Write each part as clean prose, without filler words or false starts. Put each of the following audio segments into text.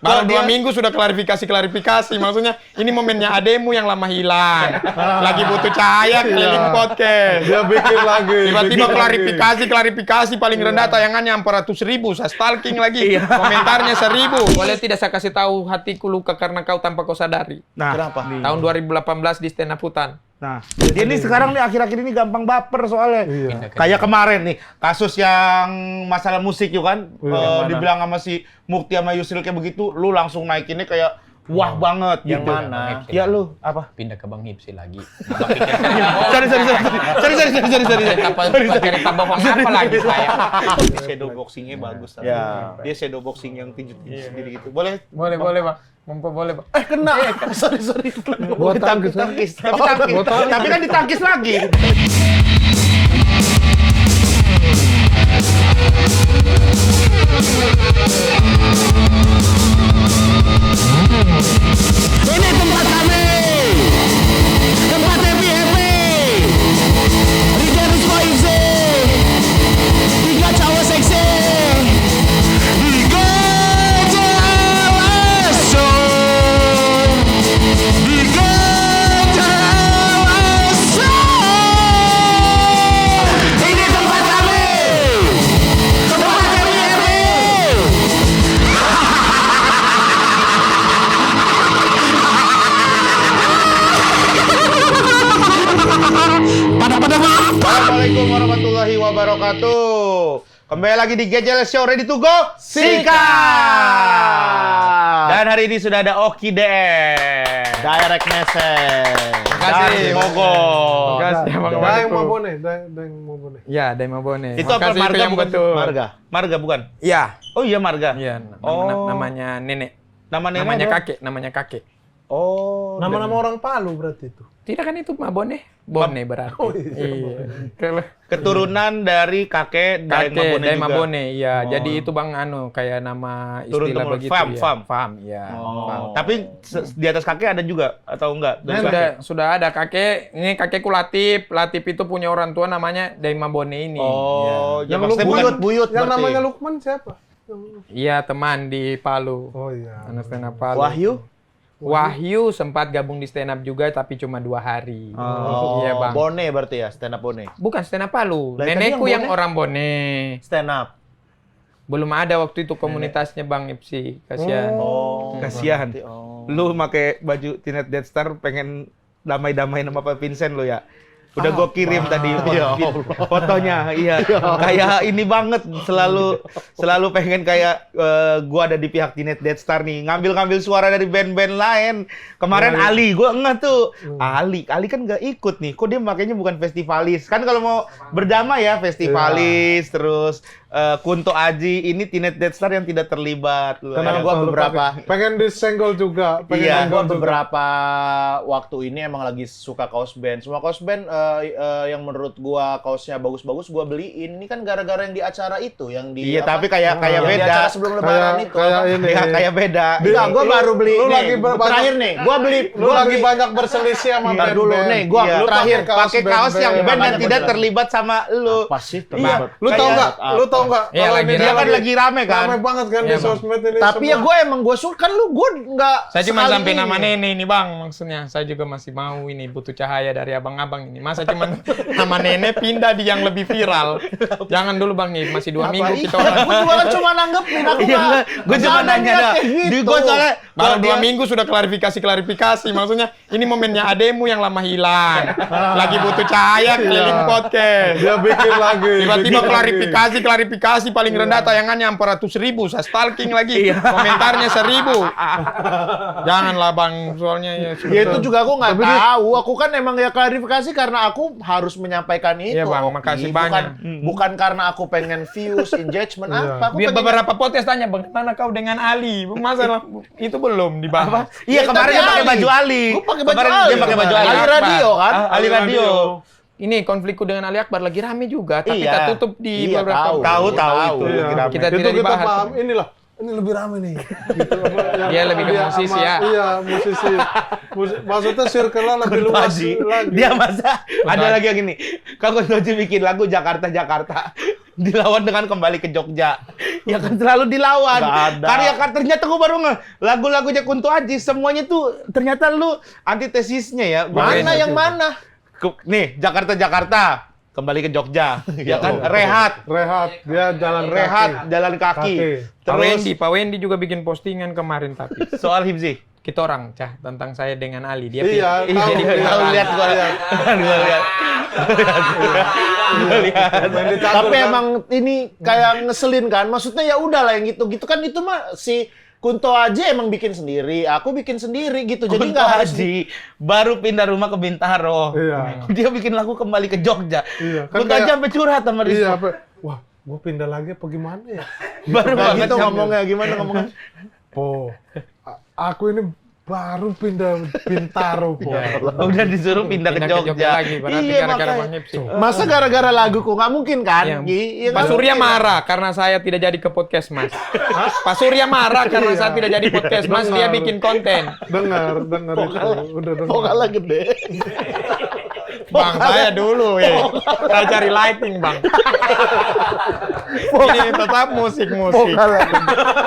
Baru 2 minggu sudah klarifikasi. Maksudnya ini momennya ademu yang lama hilang. Lagi butuh cahaya keliling podcast. Dia bikin lagi. Tiba-tiba klarifikasi paling rendah tayangannya 400.000. Saya stalking lagi. Komentarnya 1.000. Boleh tidak saya kasih tahu hatiku luka karena kau tanpa kau sadari. Nah, Kenapa? Tahun 2018 di stand up hutan. nah, dia ini sekarang nih akhir-akhir ini gampang baper soalnya. Iya. Kayak kemarin nih, kasus yang masalah musik yuk kan, dibilang sama si Mukti sama Yusril kayak begitu, lu langsung naikinnya kayak wah banget Yang gitu. mana? Ya lu apa? Pindah ke Bang Hipsi lagi. Sorry. Cerita bohong apa lagi saya? Shadow boxingnya bagus. Ya. Dia shadow boxing yang tinju-tinju sendiri gitu. Boleh? Boleh Bang. Boleh Bang. Kena. Sorry. Buat tangkis. Tapi kan ditangkis lagi. Ini tempat kami, tempat happy. Riga Rizko Ifzi, 3 cowok seksi, 3 cewek soul, 3 cewek soul. Ini tempat kami, tempat happy. Assalamualaikum warahmatullahi wabarakatuh. Kembali lagi di Gejel Show, ready to go? Sikat! Dan hari ini sudah ada Oki DS, Direct message. dan Mogok. Makasih Bang. Daeng Mabone, Daeng Mabone. Ya, Daeng Mabone. Itu apa Makasih, marga yang bukan? betul. Marga bukan? Iya. Oh iya marga. Iya, Oh. namanya nenek. Nama nenek Namanya apa? kakek. Oh. Nama-nama orang Palu berarti itu. Tidak kan itu Mabone? Bone berarti. Oh, iya. Kalau Keturunan dari kakek Daeng Mabone Daeng juga. Mabone, iya. Oh. Jadi itu Bang kayak nama Turun istilah temurun. begitu ya. Fam, ya. Oh. Fam. Tapi di atas kakek ada juga atau enggak? Dari kakek? Sudah ada kakek. Ini kakekku Latif. Latif itu punya orang tua namanya Daeng Mabone ini. Oh, Iya. ya maksudnya bukan Buyut Yang berarti. namanya Lukman siapa? Iya, teman di Palu. Oh iya. Anak stand up Palu. Wahyu sempat gabung di stand up juga tapi cuma 2 hari. Oh, Iya, Bang. Bone berarti ya, stand up Bone. Bukan stand up Palu. Lah, tadi Nenekku yang yang Bone? orang Bone. Stand up. Belum ada waktu itu komunitasnya Bang Ipsi. Kasihan. Oh, Kasihan. berarti, oh. Lu pakai baju Teenage Death Star pengen damai-damai sama Pak Vincent lo ya. Udah gua kirim tadi fotonya. Iya. Kayak ini banget selalu pengen kayak gua ada di pihak Teenage Death Star nih, ngambil suara dari band-band lain. Kemarin Ali, gua ngeh tuh. Ali kan nggak ikut nih. Kok dia makanya bukan festivalis? Kan kalau mau berdamai ya festivalis terus Kunto Aji, ini Teenage Death Star yang tidak terlibat. Karena gua beberapa pengen disenggol juga. Iya, Pengen gua beberapa waktu ini emang lagi suka kaos band. Semua kaos band yang menurut gua kaosnya bagus-bagus gua beliin. Ini kan gara-gara yang di acara itu, yang di Iya, tapi kayak yang di beda. acara sebelum lebaran itu. kayak ini. Ya, kayak beda. Enggak, gua baru beli. lu nih, lagi terakhir nih, gua beli. Lu lagi banyak berselisih sama Ntar dulu band-band. nih, gua Iya, Lu terakhir pakai kaos yang band yang Makanya tidak gua terlibat sama lu. apa sih Iya. terlibat? Lu tau Kayak- nggak? Lu tau nggak? Iya, Kalau lagi ini Dia kan lagi rame kan? rame banget kan Iya, di Bang. sosmed ini. Tapi ya gua suka kan gua nggak. Saya cuma sekali sampai ini. nama nenek ini Bang, maksudnya saya juga masih mau ini butuh cahaya dari abang-abang ini. Masa cuma nama nenek pindah di yang lebih viral. Jangan dulu Bang, nih masih 2 minggu kita orang. Gua juga kan cuma nanggepin aku Iya, nggak. gue cuma Jangan nanya lihat dah. kayak gitu. Di gue soalnya Baru kalau 2 minggu sudah klarifikasi. Maksudnya ini momennya ademu yang lama hilang. Lagi butuh cahaya keliling podcast. dia bikin lagi. Tiba-tiba bikin lagi. klarifikasi paling rendah tayangannya 400.000. Saya stalking lagi. Komentarnya 1.000. Janganlah Bang, soalnya ya. Ya itu juga aku nggak tahu. Aku kan emang ya klarifikasi karena aku harus menyampaikan itu. Iya, Bang. Oki. Makasih Bukan- banyak. Bukan karena aku pengen views, engagement apa. Aku Biar pengen beberapa podcast tanya, bagaimana kau dengan Ali? Masalah itu belum dibahas. Iya, Ya, kemarin tapi dia pakai Ali. baju Ali. Gua pakai baju Kemarin Ali. dia pakai baju Ali. Ali Akbar. Radio kan? Ali Radio. Ini konflikku dengan Ali Akbar lagi rame juga, tapi Iya. tertutup di Iya, beberapa. Tahu Iya, itu. Iya. lagi rame. Kita Itu tidak kita dibahas. paham. Inilah. Ini lebih rame nih. Gitu, Dia lebih ke musisi ya. Iya, musisi. Maksudnya circle-nya lebih luas Haji. lagi. Dia masa ada lagi yang gini. Kak Kuntoji bikin lagu Jakarta. dilawan dengan Kembali ke Jogja. Ya kan selalu dilawan. Nggak ada. Karya ternyata gue baru lagu-lagunya Kunto Aji semuanya tuh ternyata lu antitesisnya ya. Mana yang mana? Nih, Jakarta, Kembali ke Jogja. Ya kan rehat, Dia jalan jalan kaki. Terus Pak Wendy juga bikin postingan kemarin tapi soal Hibzi. kita orang tentang saya dengan Ali. Dia Iya, pilih- tahu. jadi Tahu pilihan. lihat gua lihat. Gua lihat. Tapi emang ini kayak ngeselin kan. Maksudnya ya udahlah yang gitu-gitu kan itu mah si Kunto aja emang bikin sendiri, aku bikin sendiri gitu. Jadi Kunto nggak harus Aji baru pindah rumah ke Bintaro. Iya. Dia bikin lagu Kembali ke Jogja. Iya, kan Kunto Aji kayak- sampai curhat sama Rizky. Iya, wah, gue pindah lagi apa gimana ya? Baru Nah, banget gitu Jam. ngomongnya gimana ngomongnya? Po, aku ini baru pindah Bintaro, Po. Udah disuruh pindah ke Jogja. lagi, berarti Iya, gara-gara makanya. Bang Ipsi. Masa gara-gara laguku nggak mungkin kan? Iya. Iya, Pak nggak Surya mungkin. marah karena saya tidak jadi ke podcast Mas. Pak Surya marah karena saya tidak jadi podcast Mas. Dia Dengar. bikin konten. Dengar itu. Udah dengar. Vokalnya gede. Bang, saya dulu ya. Saya cari lighting, Bang. Ini tetap musik-musik.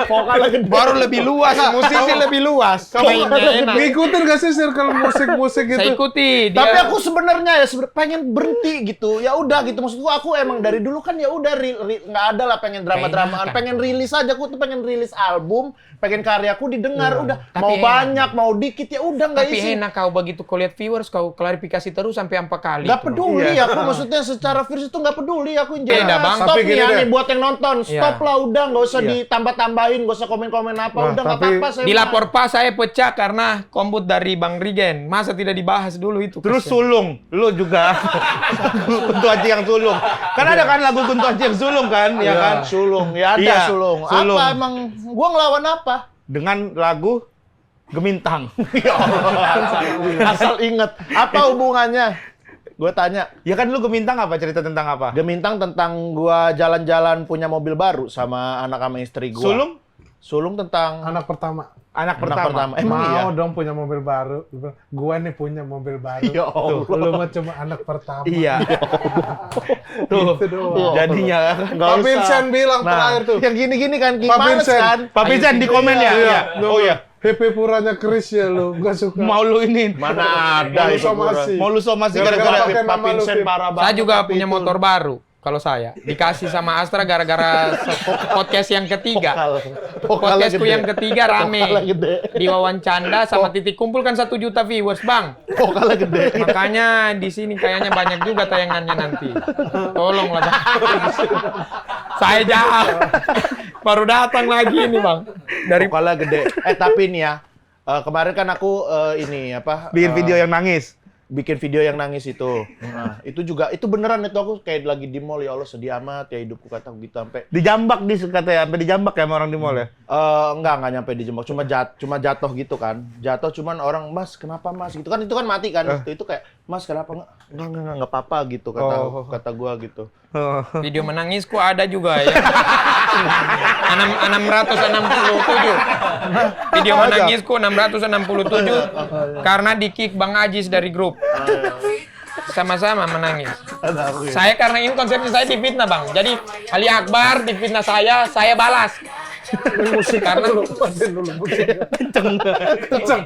Vokalnya gede. Baru lebih luas, musisi lebih luas. Mainnya enak. Ngikutin gak sih circle musik-musik Saya gitu? ikuti. Tapi Dia aku sebenarnya ya pengen berhenti gitu. Ya udah gitu maksudku aku emang dari dulu kan ya udah nggak ada lah pengen drama-dramaan, Enak, kan? pengen rilis aja aku tuh pengen rilis album, pengen karyaku didengar udah. Tapi Mau enak. banyak, mau dikit ya udah nggak tapi isi. enak kau begitu kau lihat viewers kau klarifikasi terus sampai 4 kali. Nggak tuh. peduli aku maksudnya secara virus itu nggak peduli aku Beda, jangan Bang. stop Tapi nih gini ya deh. nih buat yang nonton stop Iya. lah udah nggak usah ditambah-tambahin nggak usah komen-komen apa Nah, udah nggak tapi apa-apa saya Dilapor Pak saya pecah karena kombut dari Bang Rigen. Masa tidak dibahas dulu itu? Terus kasihan. sulung, lu juga. Kunto Aji yang sulung. Kan ada kan lagu Kunto Aji yang sulung kan, ya kan? sulung ya ada Iya, sulung. sulung. Apa emang gua ngelawan apa? Dengan lagu Gemintang. Ya Allah, asal inget. Apa hubungannya? Gue tanya. Ya kan lu Gemintang apa? Cerita tentang apa? Gemintang tentang gua jalan-jalan punya mobil baru sama anak sama istri gua. Sulung? Sulung tentang Anak pertama. Anak anak pertama. Emang iya? Mau dong punya mobil baru. Gua nih punya mobil baru. Ya Allah. Tuh, lu mah cuma anak pertama. Iya. Tuh. Gitu doang. Jadinya Nggak Pak usah. Vincent bilang terakhir tuh. Yang gini-gini kan Pak gimana Vincent. kan? Pak Vincent di komen ya? Iya. Oh iya. Happy puranya Chris ya lu. Gak suka. Mau lu ini. Mana ada Mau lu itu somasi. Mau lu somasi Gara-gara gara-gara pakai Pak nama lu, Vincent Fit. parah banget. Saya juga tapi punya itu. motor baru. Kalau saya dikasih sama Astra gara-gara podcast yang ketiga. Vokalnya Podcastku gede. yang ketiga rame. Vokalnya gede. Di Wawancanda sama Titik Kumpul kan 1 juta viewers, Bang. Vokalnya gede. Makanya di sini kayaknya banyak juga tayangannya nanti. Tolonglah, Bang. Saya jauh. Baru datang lagi ini, Bang. Dari Vokalnya gede. Tapi nih ya, kemarin kan aku ini apa? bikin video yang nangis. Bikin video yang nangis itu. Nah, itu juga itu beneran itu aku kayak lagi di mall ya Allah sedih amat ya hidupku kata gitu sampai Dijambak di katanya, sampai dijambak ya sama orang di mall ya. enggak nyampe di jembak cuma jatuh gitu kan. Jatuh cuman orang, "Mas, kenapa, Mas?" gitu kan itu kan mati kan. Itu kayak, "Mas, kenapa enggak apa-apa" gitu kata gua gitu. video menangisku ada juga ya. 667. Video menangisku 667 karena di-kick Bang Ajis dari grup. Sama-sama menangis. Saya karena ini konsepnya saya difitnah, Bang. Jadi Ali Akbar difitnah saya balas. Karena Kenceng.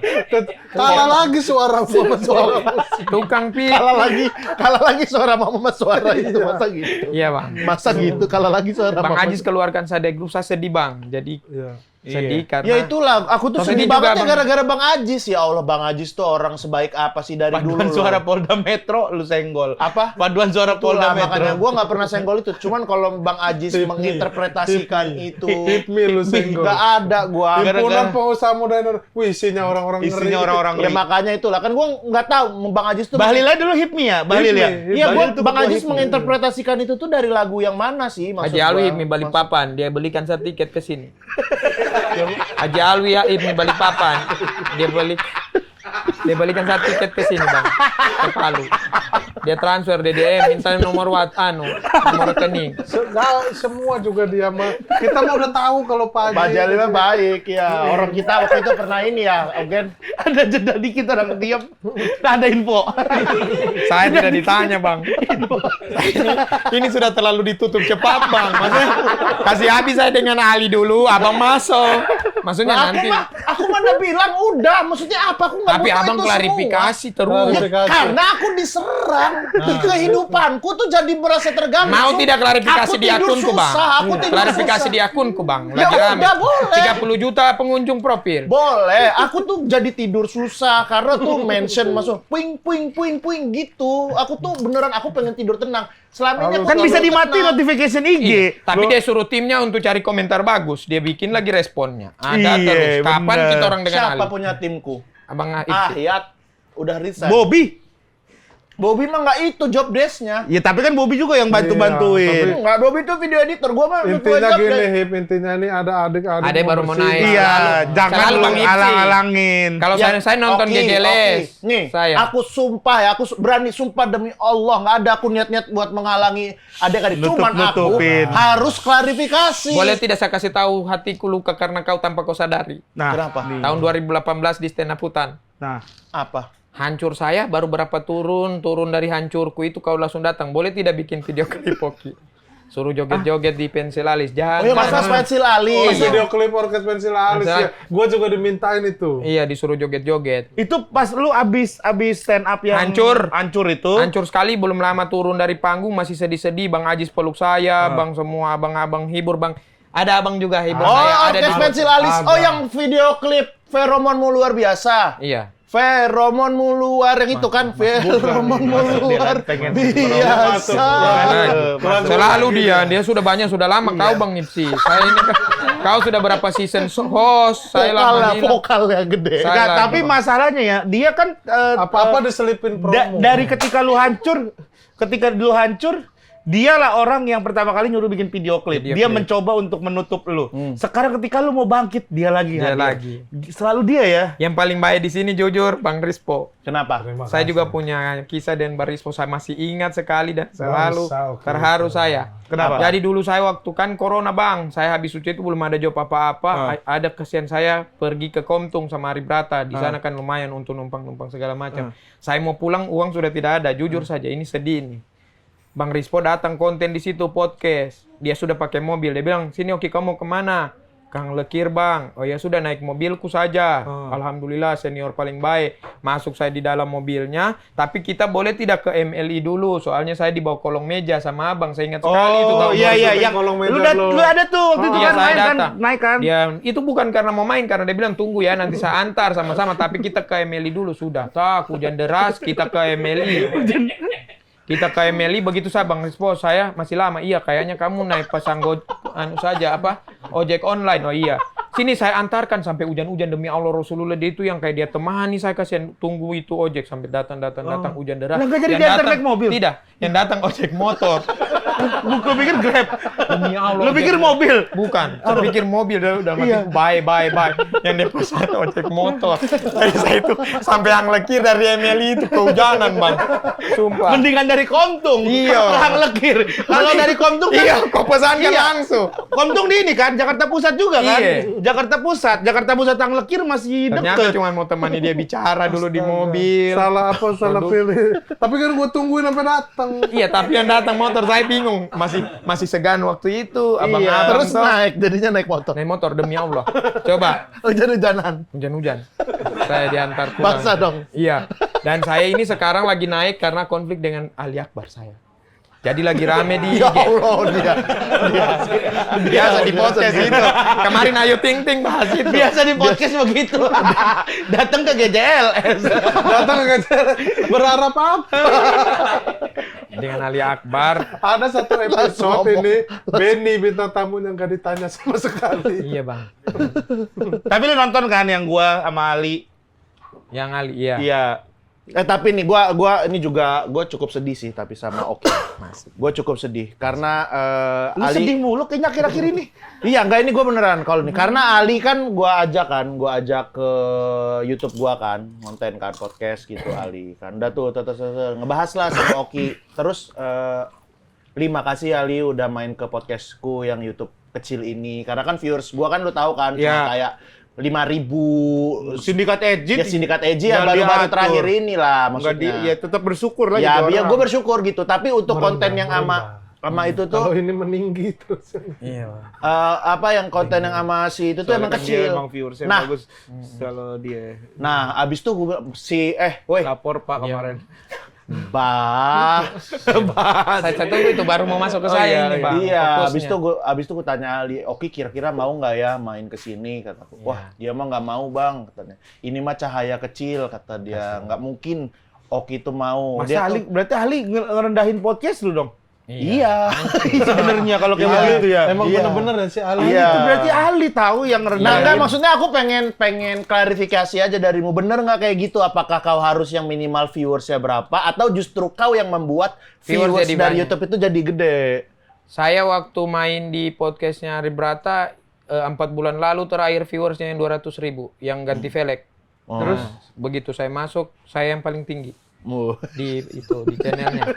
Kalah lagi suara sama suara musik. tukang pi. Kalah lagi suara mama suara itu masa gitu. Iya, Bang. Masa gitu kalah lagi suara Bang mama. Ajis keluarkan saya dari grup, saya sedih, Bang. Jadi Iya. sedih karena Ya itulah, aku tuh Sedih sedih juga, banget ya Bang. gara-gara Bang Ajis. Ya Allah, Bang Ajis tuh orang sebaik apa sih dari dulu. Paduan loh. suara Polda Metro lu senggol. Apa? Paduan suara Polda Itulah, makanya Metro. gue nggak pernah senggol itu. Cuman kalau Bang Ajis menginterpretasikan itu, Hit me lu senggol. nggak ada gue. Himpunan pengusaha muda Indonesia. Wih, isinya orang-orang ngeri. Isinya orang-orang Ya makanya itulah kan gue nggak tahu Bang Ajis tuh. Bahlil aja dulu hit me ya, Bahlil ya. Iya, Bahlil tuh Bang ketua Ajis HIPMI. menginterpretasikan itu tuh dari lagu yang mana sih? Maksud Haji Alwi gua? Ibni Balikpapan, dia belikan saya tiket ke sini. Haji Alwi ya Ibni Balikpapan, dia belikan saya tiket ke sini, Bang, ke Palu. Dia transfer DDM, minta nomor nomor rekening. Semua juga dia mah. Kita mah udah tahu kalau Pak Pak Haji. Jalil mah baik ya. Orang kita waktu itu pernah ini ya, Ogen. Ada jeda dikit orang diam. Nggak ada info. Saya tidak ditanya, Bang. Ini sudah terlalu ditutup cepat, Bang. Maksudnya, kasih habis saya dengan Ali dulu, Abang masuk. Maksudnya Nah, nanti. aku mah udah bilang udah. Maksudnya apa? Aku nggak Tapi butuh Abang itu klarifikasi semua. terus. Klarifikasi. Karena aku diserang. Kehidupanku tuh jadi merasa terganggu. Mau tidak klarifikasi Aku di tidur akunku, Bang? susah, aku tidur Klarifikasi susah. di akunku, Bang. Ya Lagi rame. udah, boleh. 30 juta pengunjung profil. Boleh, aku tuh jadi tidur susah karena tuh mention masuk puing puing puing puing gitu. Aku tuh beneran aku pengen tidur tenang. Selama ini aku Kan selalu bisa dimati tenang. notification IG. Iya, tapi dia suruh timnya untuk cari komentar bagus. Dia bikin lagi responnya. Ada Iya, terus. Kapan bener. kita orang dengan Siapa Ali? punya timku? Abang Ahyat udah resign. Bobby. Bobby mah nggak itu job desk-nya. Ya tapi kan Bobby juga yang Iya, bantu-bantuin. Nggak, Bobby tuh video editor. Gua mah Intinya job gini, desk. Hip. Intinya ini ada adik-adik. Ada yang baru mau bersih. naik. Iya, jangan Selalu lu Bang Ipsi. alang-alangin. Kalau Ya, saya nonton oke, GGLS. oke. Nih, Saya. aku sumpah ya, berani sumpah demi Allah, nggak ada aku niat-niat buat menghalangi adik-adik. Cuman aku Nutup-nutupin. harus klarifikasi. Boleh tidak saya kasih tahu hatiku luka karena kau tanpa kau sadari. Nah, Kenapa? nih. Tahun 2018 di stand up hutan. Nah, Apa? Hancur saya baru berapa turun dari hancurku itu kau langsung datang. Boleh tidak bikin video klip Oki? Suruh joget-joget di pensil alis. Jangan. Oh iya, Mas pensil Oh, alis. video klip orkes pensil alis Masa- ya. Gua juga dimintain itu. Iya, disuruh joget-joget. itu pas lu abis stand up yang hancur itu. Hancur sekali, belum lama turun dari panggung masih sedih-sedih. Bang Ajis peluk saya, Bang semua abang-abang hibur, Bang. Ada abang juga hibur Oh, saya. Ada orkes di pensil alis. Ada. Oh, yang video klip feromonmu luar biasa. Iya. Feromonmu luar yang itu kan feromonmu luar pengen biasa. Nah, selalu dia sudah banyak, sudah lama kau Bang Nipsi. Saya ini kan, kau sudah berapa season host, saya lama hilang. Vokalnya gede. Saya Enggak, lagi, tapi Bang. masalahnya ya, dia kan Apa-apa diselipin promo. dari ketika lu hancur, dialah orang yang pertama kali nyuruh bikin video klip. Video Dia klip. mencoba untuk menutup lu. Sekarang ketika lu mau bangkit, dia lagi. Dia hadir. lagi. Selalu dia ya. Yang paling baik di sini jujur Bang Rispo. Kenapa? Saya juga punya kisah dengan Bang Rispo, saya masih ingat sekali dan selalu oke. terharu saya. Kenapa? Jadi dulu saya waktu kan corona Bang, saya habis uji itu belum ada job apa-apa. Ada kesian saya pergi ke Komtung sama Ari Brata. Di sana kan lumayan untuk numpang-numpang segala macam. Saya mau pulang uang sudah tidak ada. Jujur saja ini sedih nih. Bang Rispo datang konten di situ podcast. Dia sudah pakai mobil. Dia bilang, "Sini Oki, kamu mau kemana?" "Kang Lekir, Bang." "Oh ya sudah, naik mobilku saja." Alhamdulillah senior paling baik. Masuk saya di dalam mobilnya, tapi kita boleh tidak ke MLI dulu. Soalnya saya dibawa kolong meja sama Abang. Saya ingat sekali itu. Oh tahun iya 2000. yang kolong meja lu ada tuh waktu itu Iya, kan saya main kan, datang. naik kan. Dia itu bukan karena mau main, karena dia bilang tunggu ya nanti saya antar sama-sama. Tapi kita ke MLI dulu sudah. Tak hujan deras, kita ke MLI. Kita ke MLI begitu saya Bang Rispo, saya masih lama. Iya, kayaknya kamu naik pasang ojek online. Oh iya. Sini saya antarkan sampai hujan-hujan demi Allah Rasulullah. Dia itu yang kayak dia temani saya kasihan tunggu itu ojek sampai datang hujan deras. Lah, nggak jadi Yang diantar datang- naik mobil? Tidak, yang datang ojek motor. Lu pikir Grab. Demi Allah. Lu pikir ojek mobil. Bukan, saya pikir mobil udah mati. Bye. Yang dia pesan ojek motor. Jadi saya itu sampai yang lekir dari MLI itu kehujanan, Bang. Sumpah. Mendingan dari Komtung. Iya. Hang Lekir. Kalau dari Komtung kan Iya, kok pesankan Iya. langsung. Komtung di ini kan Jakarta Pusat juga kan? Iya. Jakarta Pusat Hang Lekir masih Ternyata deket. cuma mau temani dia bicara dulu di mobil. Salah pilih. Tapi kan gua tungguin sampai datang. Iya, tapi yang datang motor saya bingung. Masih segan waktu itu. Abang-abang Terus tuh. naik, jadinya naik motor. Naik motor demi Allah. Coba. Hujan-hujanan. Hujan-hujan. Saya diantar pulang. Baksa dong. Iya. Dan saya ini sekarang lagi naik karena konflik dengan Ali Akbar saya. Jadi lagi rame di Ya IG. Allah, dia. Biasa di podcast itu. Kemarin Ayu Ting Ting bahas itu. Biasa di podcast begitu. Datang ke GJLS. Datang ke berharap apa? Dengan Ali Akbar. Ada satu episode ngomong. ini Benny bintang tamu yang gak ditanya sama sekali. Iya, Bang. Tapi lu nonton kan yang gua sama Ali? Yang Ali, iya. Iya. Tapi nih gua cukup sedih sih tapi sama Oki. Gua cukup sedih karena Lu Ali sedih mulu kayaknya akhir-akhir ini. Iya, enggak ini gua beneran kalau nih. Karena Ali kan gua ajak ke YouTube gua kan, konten kan podcast gitu Ali. Kan udah tuh ngebahas lah sama Oki. Terus terima kasih Ali udah main ke podcastku yang YouTube kecil ini. Karena kan viewers gua kan lu tahu kan cuma kayak 5.000 Sindikat Edit. ya sindikat Eji ya baru-baru terakhir ini lah maksudnya. Ya tetap bersyukur lah Ya, gitu biar orang. gue bersyukur gitu. Tapi untuk konten yang sama itu Kalau tuh ini meninggi terus. Iya. apa yang konten yang sama si itu tuh Soalnya emang kan dia kecil. Emang viewersnya Nah. bagus. Kalau dia Nah, abis tuh gue woi, lapor Pak kemarin. bah. Saya tunggu itu baru mau masuk ke saya ini, Pak. Iya, Fokusnya. abis itu gue tanya Ali, Oki kira-kira mau nggak ya main ke sini? Kataku, wah dia mah nggak mau bang, katanya. Ini mah cahaya kecil, kata dia. Nggak mungkin Oki itu mau. Masa Ali, berarti Ali ngerendahin podcast lu dong? Iya. Sebenarnya kalau kayak begitu ya. Emang Iya. bener-bener ya si Ali. Iya. Itu berarti Ali tahu yang Nah, ngerendahin. enggak, maksudnya aku pengen klarifikasi aja darimu. Bener nggak kayak gitu? Apakah kau harus yang minimal viewersnya berapa? Atau justru kau yang membuat Viewers viewers jadi dari banyak. YouTube itu jadi gede? Saya waktu main di podcastnya Ari Brata 4 bulan lalu terakhir viewersnya yang 200.000 yang ganti velg. Terus begitu saya masuk, saya yang paling tinggi di channelnya.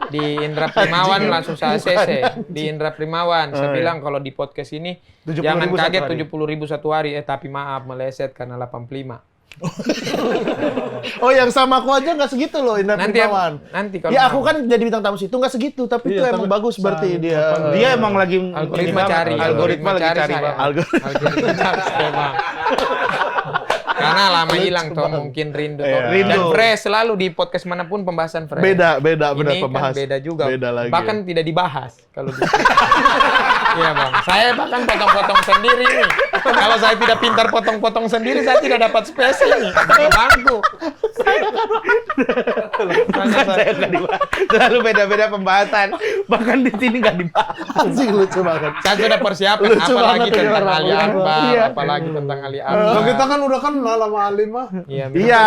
Di Indra Primawan langsung saya CC. Di Indra Primawan saya bilang kalau di podcast ini 70.000 jangan satu kaget hari. 70.000 satu hari. Tapi maaf meleset karena 85. Oh, yang sama aku aja nggak segitu loh, Indra Primawan. Nanti kalau Ya, aku kan jadi bintang tamu situ nggak segitu, tapi itu Iya, emang tapi bagus berarti dia. Dia emang lagi algoritma ini cari, banget. Algoritma lagi cari saya. Bang. Algoritma cari saya, Bang. Karena lama hilang toh mungkin rindu. Iya. toh. Rindu. Dan fresh selalu di podcast manapun pembahasan fresh. Beda Ini pembahas. kan beda juga. Beda lagi. Bahkan tidak dibahas kalau di Iya, Bang. Saya bahkan potong-potong sendiri nih. Kalau saya tidak pintar potong-potong sendiri, saya tidak dapat space ini. Di bangku. Saya nggak dibahas. Selalu beda-beda pembahasan. Bahkan di sini nggak dibahas. Anjing lucu banget. Saya sudah persiapkan Lucu apalagi banget ini tentang orang. Ali Akbar, Iya. apalagi tentang Ali Nah, Akbar. kita kan udah kenal sama Ali mah. Iya, Iya,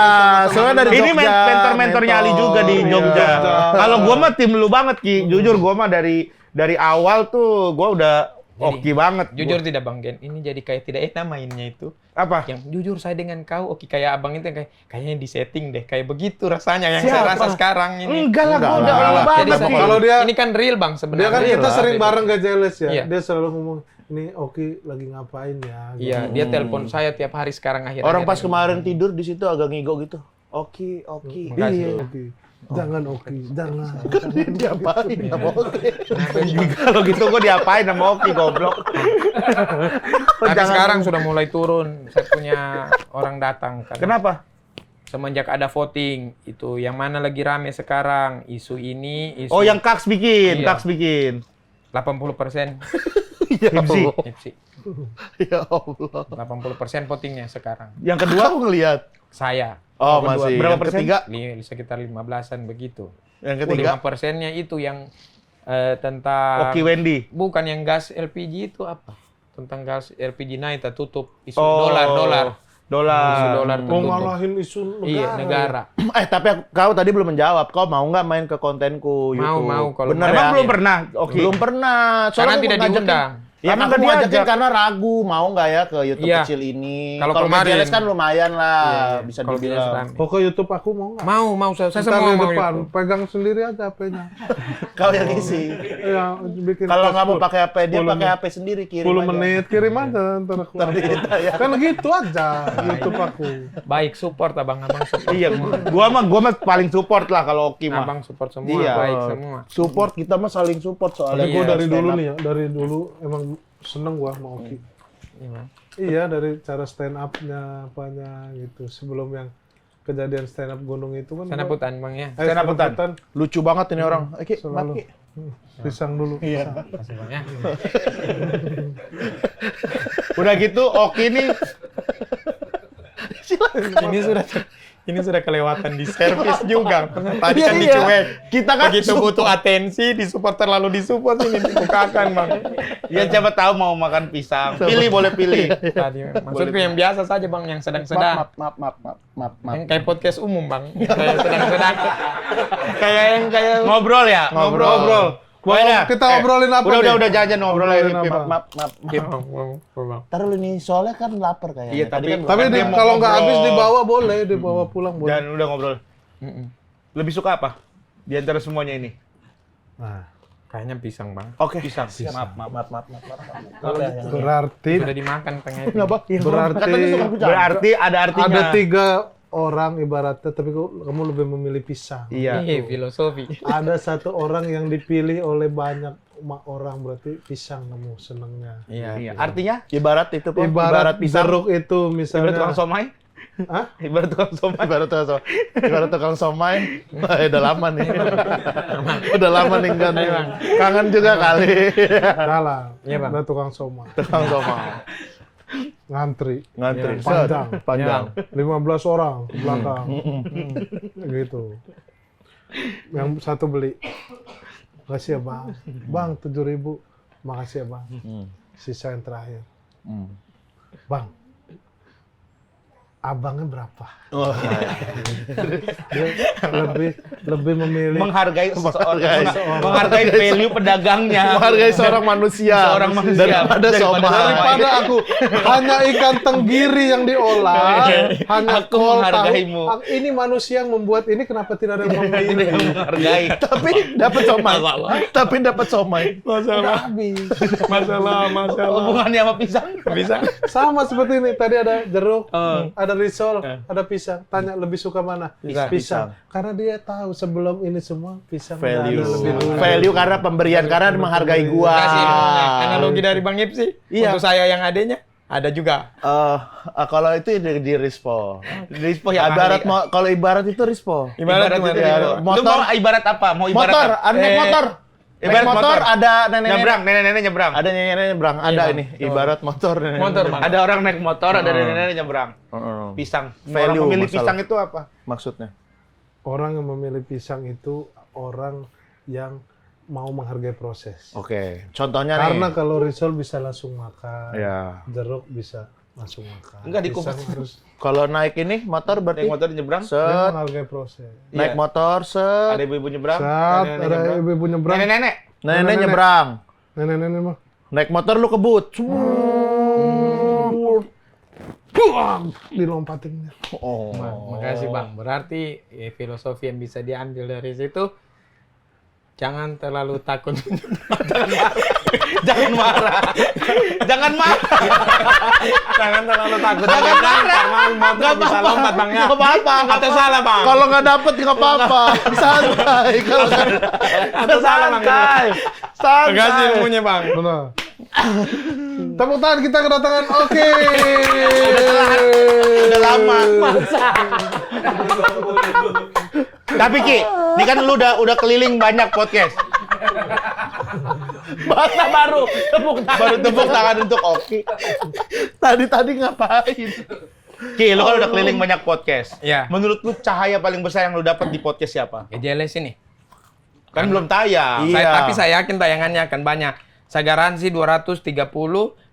soalnya dari Ini Jogja, mentor-mentornya Ali juga di mentor. Jogja. Iya. Kalau gua mah tim lu banget Ki. Jujur gua mah dari awal tuh gua udah oke banget. Jujur tidak Bang Gen, ini jadi kayak tidak enak mainnya itu. Apa? Yang jujur saya dengan kau, oke kayak abang itu yang kayaknya di setting deh, kayak begitu rasanya yang Siapa? saya rasa sekarang ini. Enggak lah, gua Enggak udah lah. lama Jadi banget saya- Ki. Kalau dia- ini kan real Bang Dia sebenarnya. kan kita Real, sering beda. bareng ke Jeles ya. Iya. Dia selalu ngomong, ini Oki lagi ngapain ya? Iya, dia telepon saya tiap hari sekarang akhirnya. Orang pas kemarin tidur di situ agak ngigo gitu. Oki. Makasih. Iya, Oki. Jangan Oki, jangan. Diapain sama Oki? Kalau gitu gua diapain sama Oki goblok. Tapi sekarang sudah mulai turun. Saya punya orang datang kan. Kenapa? Semenjak ada voting itu yang mana lagi rame sekarang isu ini, isu Oh, yang Kaks bikin, Iya. Kaks bikin. 80% MC. FC. Ya Allah. 80% votingnya sekarang. Yang kedua Aku ngelihat. Saya. Oh, Yang kedua, masih. berapa Yang persen? Ketiga. Sekitar 15-an begitu. Yang ketiga. 5%-nya itu yang tentang Oki Wendy. bukan yang gas LPG itu apa? Tentang gas LPG naik tutup isu Oh, dolar. Isu Dolar. dolar Mau tertutup. ngalahin isu negara. Iya, negara. Tapi kau tadi belum menjawab. Kau mau nggak main ke kontenku YouTube? Mau, kalau Bener mau. ya? Emang belum pernah Oki? Belum pernah. Karena aku tidak ngajakin- diundang. Ya, Karena aku nggak ngajakin diajak. karena ragu mau nggak ya ke YouTube Iya. kecil ini. Kalau Kalau kemarin- Majalis kan lumayan lah, Iya, bisa kalau dibilang. bilang Kok ke YouTube aku mau nggak? Mau, saya Ntar semua di mau depan, itu. pegang sendiri aja HP-nya. Kau yang isi. Ya, bikin Kalau nggak mau Facebook. pakai HP, dia 10 pakai HP sendiri kirim 10 aja. menit, kirim aja ntar aku. ya. Kan gitu aja YouTube aku. Baik support abang support. Iya, gua mah paling support lah kalau Oki mah. Abang support semua, Iya. baik semua. Support, kita mah saling support soalnya. Gue Iya, dari dulu stand up. nih ya, dari dulu emang seneng gua sama Oki. Iya, Bang. Iya, dari cara stand up-nya apanya gitu. Sebelum yang kejadian stand up gunung itu kan. Sana putan Bang ya. Stand up Stand-upan. Lucu banget ini orang. Ki, Selalu. Ki. Pisang dulu. Iya. Makasih Bang ya. Udah gitu Oki nih Ini sudah Ini sudah kelewatan di servis juga. Tadi Iya, kan iya. dicuek. Kita kan Begitu butuh atensi, disupport terlalu disupport ini dibukakan, Bang. Ya siapa tahu mau makan pisang. Pilih boleh pilih. Tadi maksudku yang biasa saja, Bang, yang sedang-sedang. Maaf. Yang kayak podcast umum, Bang. Kayak sedang-sedang. Kayak yang kayak Ngobrol ya? Ngobrol. Kita obrolin apa nih? Udah jajan ngobrol Obrolin aja. Pip. apa? Maaf. Taruh ini soalnya kan lapar kayaknya. Iya, tapi Tadi kan Tapi Dia mau kalau nggak ngobrol. habis dibawa boleh, dibawa pulang boleh. Dan udah ngobrol. Lebih suka apa? Di antara semuanya ini. Nah, kayaknya pisang, Bang. Oke. Pisang. Maaf. berarti Sudah dimakan tengah itu. Berarti ada artinya. ada 3 orang ibaratnya, tapi kamu lebih memilih pisang. Iya. Filosofi. Ada 1 orang yang dipilih oleh banyak orang, berarti pisang kamu senangnya. Iya. Artinya? Ibarat itu po. Ibarat pisang. jeruk itu Ibarat misalnya. tukang somai? Hah? Ibarat tukang somai. Ibarat tukang somai. Wah, udah lama nih. Udah lama nih kan. Kangen juga kali. Salah. Iya, Bang. Ada tukang somai. Tukang somai. Ngantri. Ngantri. Panjang. Panjang. 15 orang ke belakang. Gitu. Yang satu beli. Makasih ya, Bang. Bang, 7.000. Makasih ya, Bang. Sisa yang terakhir. Bang, abangnya berapa? Oh, Dia lebih memilih Menghargai seseorang. Menghargai value pedagangnya. menghargai seorang manusia. Seorang manusia. Daripada somai. daripada aku hanya ikan tenggiri yang diolah, hanya Aku kol, menghargaimu. tahu. Ini manusia yang membuat ini, kenapa tidak ada yang memilih? Menghargai. Tapi dapat somai. Tapi dapat somai. Masalah. Masalah. Hubungannya sama pisang? Bisa. Sama seperti ini. Tadi ada jeruk, ada risol, ada pisang. Tanya lebih suka mana? Pisang. Karena dia tahu sebelum ini semua pisang Value. ada lebih dulu. Value karena pemberian, karena menghargai gua. Kasih analogi dari Bang Ipsi. Iya. Untuk saya yang adanya, ada juga. Kalau itu di Rispo. Rispo yang Ibarat ahli. kalau ibarat itu Rispo. Ibarat itu gimana? ya. Motor. Lu mau ibarat apa? Mau ibarat Motor, apa? ada naik motor. Ibarat Naik motor, motor. ada nenek-nenek. Nyebrang, nenek-nenek nyebrang. Ada nenek-nenek nyebrang. Ada Bang. ini. Ibarat motor. nenek-nenek Motor, nyebrang. Bang. Ada orang naik motor, ada nenek-nenek nyebrang. Pisang. Value Orang memilih masalah. pisang itu apa? Maksudnya. Orang yang memilih pisang itu orang yang mau menghargai proses. Oke. Contohnya Karena nih. kalau risol bisa langsung makan, Ya. jeruk bisa langsung makan. Enggak, dikupas. Pisang harus Kalau naik ini motor berarti Naik motor nyebrang. dia set, menghargai proses. naik Iya. motor set, Ada ibu-ibu nyebrang. Saat nenek-nenek ada nyebrang. ibu-ibu nyebrang, Nenek-nenek. nenek Nenek. nyebrang. nenek-nenek mah Naik motor lu kebut. buang, dilompatinnya. Oh. Makasih, Bang. Berarti filosofi yang bisa diambil dari situ, jangan terlalu takut. Jangan marah. Jangan marah. Jangan terlalu takut. Jangan marah. Motor bisa lompat, Bang. Ya. Nggak apa-apa. Atau salah, Bang. Kalau nggak dapet nggak apa-apa. Santai. Kalau Atau salah, Bang. santai. Makasih Santai. ilmunya, Bang. Benar. Tepuk tangan kita kedatangan. Oke. Udah lama. Tapi Ki, ini kan lu udah keliling banyak podcast. Bahasa baru. Tepuk tangan. Baru tepuk tangan untuk Oki. Tadi ngapain? Ki, lu kan udah keliling banyak podcast. Iya. Menurut lu cahaya paling besar yang lu dapat di podcast siapa? Jeles ini. Kan belum tayang. Iya. Tapi saya yakin tayangannya akan banyak. Saya garansi 230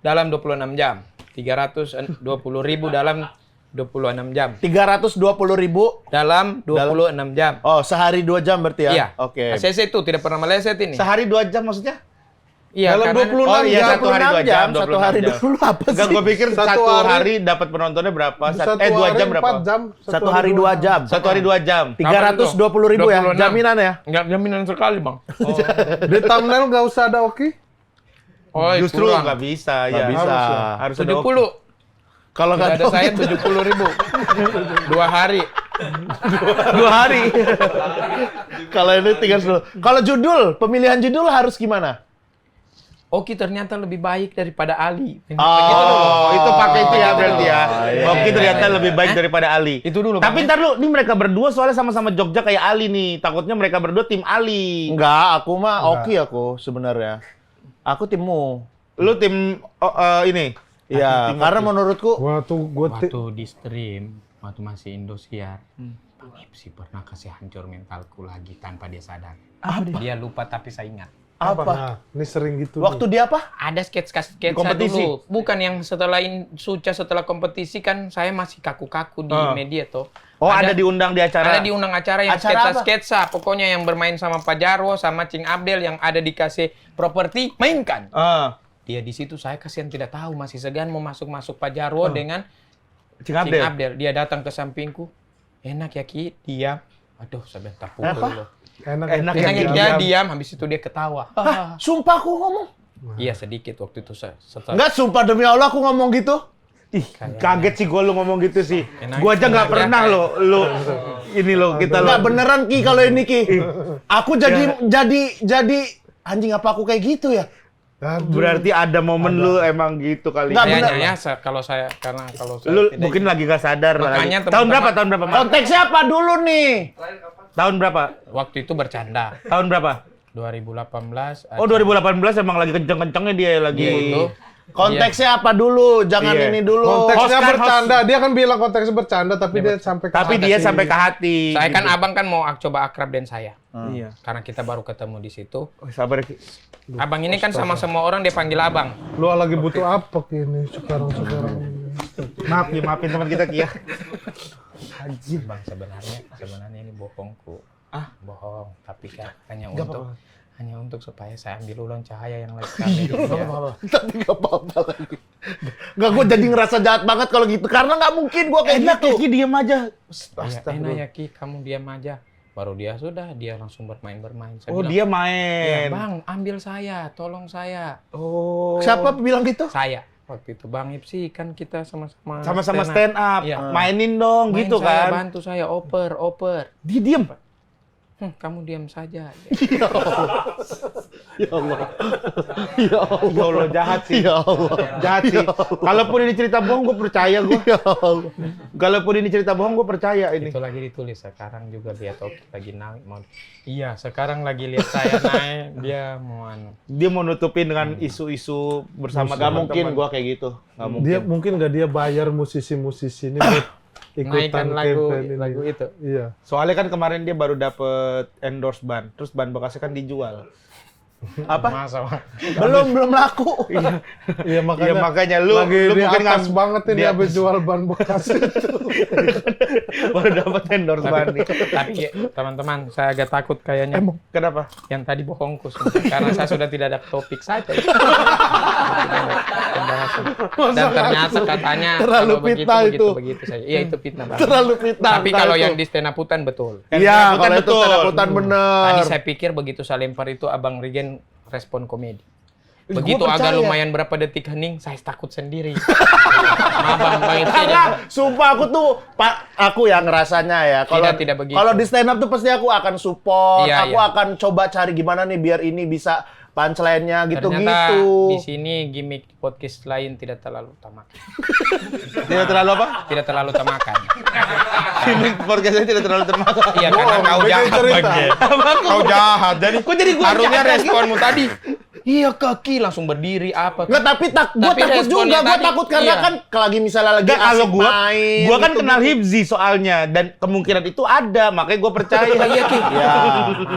dalam 26 jam. 320.000 dalam 26 jam. 320.000. Dalam 26 jam. Oh, sehari 2 jam berarti ya? Iya. Oke. ACC itu tidak pernah meleset ini. Sehari 2 jam maksudnya? Iya, Dalam karena- 26 Oh iya, jam, 1 hari 2 jam. 1 hari 26 jam. dulu apa Enggak, sih? gue pikir Satu satu hari- hari dapat penontonnya berapa? Satu Dua hari jam berapa? 4 jam. 1 hari 2 jam. 1 hari 2 jam. 320.000 ya? 26. Jaminan ya? Enggak jaminan sekali, Bang. Di thumbnail nggak usah ada Oki. Oh, Justru kurang. nggak bisa Nggak ya. bisa. Harus ada 70. Kalau Tidak nggak ada saya 70.000. 2 hari. 2 hari. Kalau ini 30. Kalau judul, pemilihan judul harus gimana? Oki ternyata lebih baik daripada Ali. Oh, itu pakai itu ya berarti ya. iya, Oki ternyata lebih baik daripada Ali. Itu dulu, Tapi Bang. ntar lu, ini mereka berdua soalnya sama-sama Jogja kayak Ali nih. Takutnya mereka berdua tim Ali. Enggak, aku mah Oki aku sebenarnya. Aku timmu. Lu tim ini. Iya, karena menurutku Waktu di stream, waktu masih Indosiar, Bang Ipsi pernah kasih hancur mentalku lagi tanpa dia sadar. Dia lupa tapi saya ingat. apa? Nah, ini sering gitu. Waktu dia apa? Ada sketsa Kompetisi? dulu. Bukan yang setelah kompetisi kan saya masih kaku-kaku di media toh. Oh, ada diundang di acara. Ada diundang acara yang Acara apa? sketsa. Pokoknya yang bermain sama Pak Jarwo, sama Cing Abdel yang ada dikasih properti, mainkan. Dia di situ saya kasihan tidak tahu, masih segan mau masuk Pak Jarwo dengan Cing Cing Abdel. Abdel. Dia datang ke sampingku. Enak ya Ki, diam. Aduh, saya bentar pukul loh. Enak Enak Enak ya, ya dia diam, habis itu dia ketawa. Sumpah aku ngomong. Iya sedikit waktu itu saya. Setelah Enggak, sumpah demi Allah aku ngomong gitu. Ih, kaget sih gue lu ngomong gitu sih. Enak. Gua aja nggak Enak pernah ya, lo ini lo kita Enggak lo. beneran Ki kalau ini Ki. Aku jadi anjing apa aku kayak gitu ya? Berarti ada momen lu emang gitu kali. Nggak, kayaknya bener. ya kalau saya Lu tidak- mungkin lagi nggak sadar Makanya lagi. teman-teman- Tahun berapa? Mas? Konteksnya apa dulu nih? Tahun berapa? waktu itu bercanda. Tahun berapa? 2018. Oh, 2018 emang lagi kenceng-kencengnya dia lagi. Itu. Konteksnya apa dulu? Jangan Iya. ini dulu. Konteksnya Host kan, bercanda. Dia kan bilang konteksnya bercanda, tapi dia sampai ke Tapi hati. dia sampai ke hati. Saya kan gitu. abang kan mau coba akrab dengan saya. Iya. Karena kita baru ketemu di situ. Oh, sabar Ki. Abang ini kan sama semua orang dia panggil abang. Lu lagi butuh apa ini sekarang? Maafin teman kita Ki ya. Bang sebenarnya ini bohongku. Bohong. Tapi kan hanya untuk supaya saya ambil ulang cahaya yang lagi kami. Tapi nggak apa-apa lagi. Nggak, gue jadi ngerasa jahat banget kalau gitu. Karena nggak mungkin gue kayak Enak gitu. ya Ki, diem aja. Enak ya Ki, kamu diam aja. Baru dia langsung bermain. Saya Oh, bilang, dia "Iya, main. Bang, ambil saya, tolong saya." Oh. Siapa bilang gitu? Saya. Waktu itu Bang Ipsi kan kita sama-sama Sama-sama stand up. Iya. Mainin dong Main gitu saya, kan. bantu saya, oper. Dia diem. Kamu diam saja. Ya Allah. Ya Ya Allah, jahat sih. Ya Allah. Jahat sih. Kalaupun ini cerita bohong, gue percaya gue. Ya Allah. Kalaupun ini cerita bohong, gue percaya ini. Itu lagi ditulis sekarang juga lihat Oki lagi naik mau. Iya, sekarang lagi lihat saya naik, dia mau anu. Dia mau nutupin dengan isu-isu bersama Gak mungkin teman-teman. gue kayak gitu. Gak mungkin. Dia mungkin nggak dia bayar musisi-musisi ini buat ikutan Naikkan campaign ini. lagu itu. Iya. Soalnya kan kemarin dia baru dapet endorse ban, terus ban bekasnya kan dijual. Apa? Masa Bang? Belum laku. Iya Iya makanya lu lagi di mungkin atas banget ini dia- habis jual ban bekas itu. baru dapet endorse ban nih. Tapi teman-teman, saya agak takut kayaknya. Kenapa? Yang tadi bohongku sebenarnya, karena saya sudah tidak ada topik saja. Pembahasan. Dan ternyata katanya Terlalu kalau fitnah itu. begitu saja. Iya itu fitnah Bang. Terlalu fitnah. Tapi Enggak kalau itu. yang di stand up hutan betul. Iya, Bukan kalau itu betul. stand up hutan bener. Tadi saya pikir begitu saya lempar itu Abang Regen respon komedi. Gua Begitu percaya. agak lumayan berapa detik hening, saya takut sendiri. Bang itu aja. Karena sumpah aku tuh aku yang ngerasanya ya kalau Tidak begitu. kalau di stand up tuh pasti aku akan support, Iya, aku iya. akan coba cari gimana nih biar ini bisa punchline-nya Ternyata gitu-gitu. di sini gimmick podcast lain tidak terlalu utamakan. Tidak terlalu apa? Tidak terlalu utamakan. Ini podcastnya tidak terlalu termakan. Iya karena kau jahat Bang. Kau jahat. Jadi Kok jadi gua harusnya jahat lagi? responmu tadi. Iya kaki langsung berdiri apa? Nggak, tapi gue Tapi takut responnya juga, gue tadi, takut karena iya. kan lagi misalnya lagi Enggak, kalau asik gua main. kan gitu, kenal gitu. Hibzi soalnya dan kemungkinan itu ada, makanya gue percaya. Iya Ki.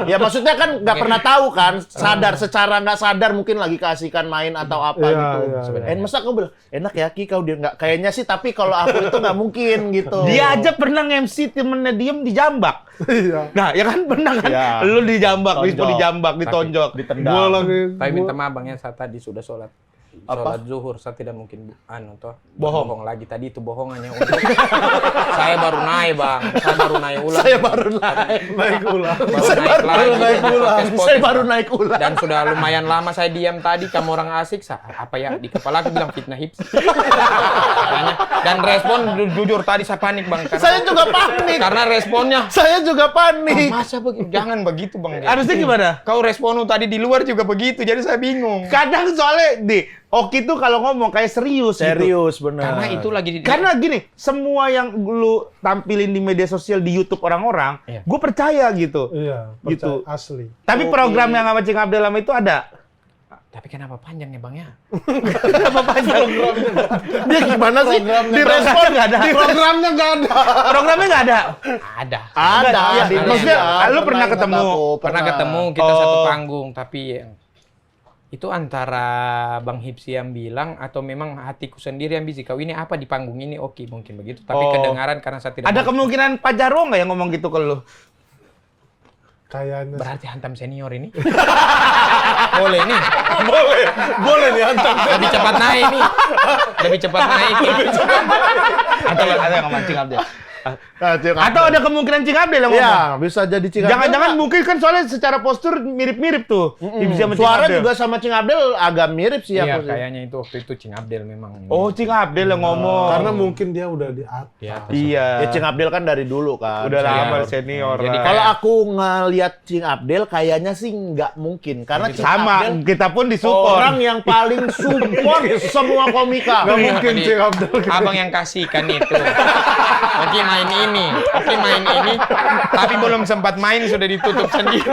Ya maksudnya kan nggak pernah tahu kan, sadar secara nggak sadar mungkin lagi keasikan main atau apa Iya, gitu. iya, iya. Masa aku bilang enak ya Ki, kau dia nggak kayaknya sih, tapi kalau aku itu nggak mungkin gitu. Dia aja pernah nge-MC temennya diem dijambak. Iya. Nah, ya kan pernah kan? Iya. Lu dijambak, Tonjok. Dispo dijambak, ditonjok. ditendang. Gua lagi Tapi minta maaf Bang ya, saya tadi sudah sholat. Sholat zuhur, saya tidak mungkin bohong lagi. Tadi itu bohongannya untuk saya baru naik Bang. Saya baru naik ulang. Saya baru naik ulang. Saya baru naik ulang. Dan sudah lumayan lama saya diam tadi, kamu orang asik. Apa ya, di kepala aku bilang fitnah hips. Dan respon jujur tadi saya panik Bang. Saya juga panik. Karena responnya, Saya juga panik. masa begitu? Jangan begitu Bang. Harusnya gimana? Kau responmu tadi di luar juga begitu, jadi saya bingung. Kadang soalnya, Oki tuh kalau ngomong kayak serius gitu. Serius bener. Karena itu lagi di... Karena gini, semua yang lu tampilin di media sosial, di YouTube orang-orang, Iya. gue percaya gitu. Iya, Gitu. percaya, asli. Tapi program yang sama Cing Abdel lama itu ada. Tapi kenapa panjang ya Bang ya? Apa panjang? Dia gimana sih? Direspon nggak ada. Programnya nggak ada. Programnya nggak ada. Ada. Ada. Iya, di maksudnya, media. lu pernah ketemu? Pernah ketemu kita Oh. satu panggung, tapi itu antara Bang Hipsi yang bilang atau memang hatiku sendiri yang bisik. Kau ini apa di panggung ini? Oke, mungkin begitu. Tapi Oh. kedengaran karena saya tidak Ada mau- kemungkinan Pak Jarwo nggak yang ngomong gitu ke lu? Kayaknya. Berarti hantam senior ini. Boleh nih. Boleh nih hantam. Lebih cepat naik nih. Lebih cepat naik. Atau yang ngomong Abdel? Nah, Atau ada kemungkinan Cing Abdel yang ngomong? Iya, bisa jadi Cing Abdel. Jangan-jangan mungkin kan soalnya secara postur mirip-mirip tuh. Hipsi sama Cing Suara Abdel. juga sama Cing Abdel agak mirip sih Iya, aku sih. kayaknya itu waktu itu Cing Abdel memang. Oh, Cing Abdel yang ngomong. Karena mungkin dia udah di atas. Iya. Iya. Ya Cing Abdel kan dari dulu kan. Udah Iya. lama senior. Jadi lah. Kalau aku ngeliat Cing Abdel kayaknya sih nggak mungkin karena Cing sama, Abdel kita pun disupport. orang yang paling support semua komika. Nggak mungkin Jadi, Cing Abdel. Abang yang kasihkan itu. Oke main ini, oke main ini. Tapi belum sempat main sudah ditutup sendiri.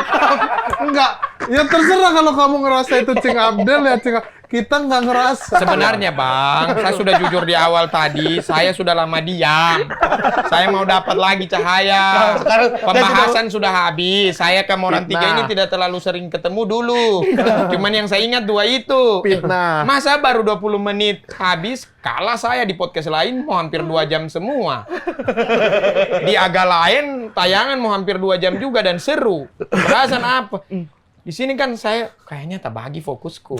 Enggak. Ya terserah kalau kamu ngerasa itu Cing Abdel ya Cing Abdel. Kita nggak ngerasa. Sebenarnya Bang, saya sudah jujur di awal tadi, saya sudah lama diam. Saya mau dapat lagi cahaya. Pembahasan sudah habis. Saya ke Moran 3 ini tidak terlalu sering ketemu dulu. Cuman yang saya ingat 2 itu. Fitnah. Masa baru 20 menit habis, kalah saya di podcast lain mau hampir 2 jam semua. Di agak lain, tayangan mau hampir 2 jam juga dan seru. Pembahasan apa? Di sini kan saya kayaknya tak bagi fokusku.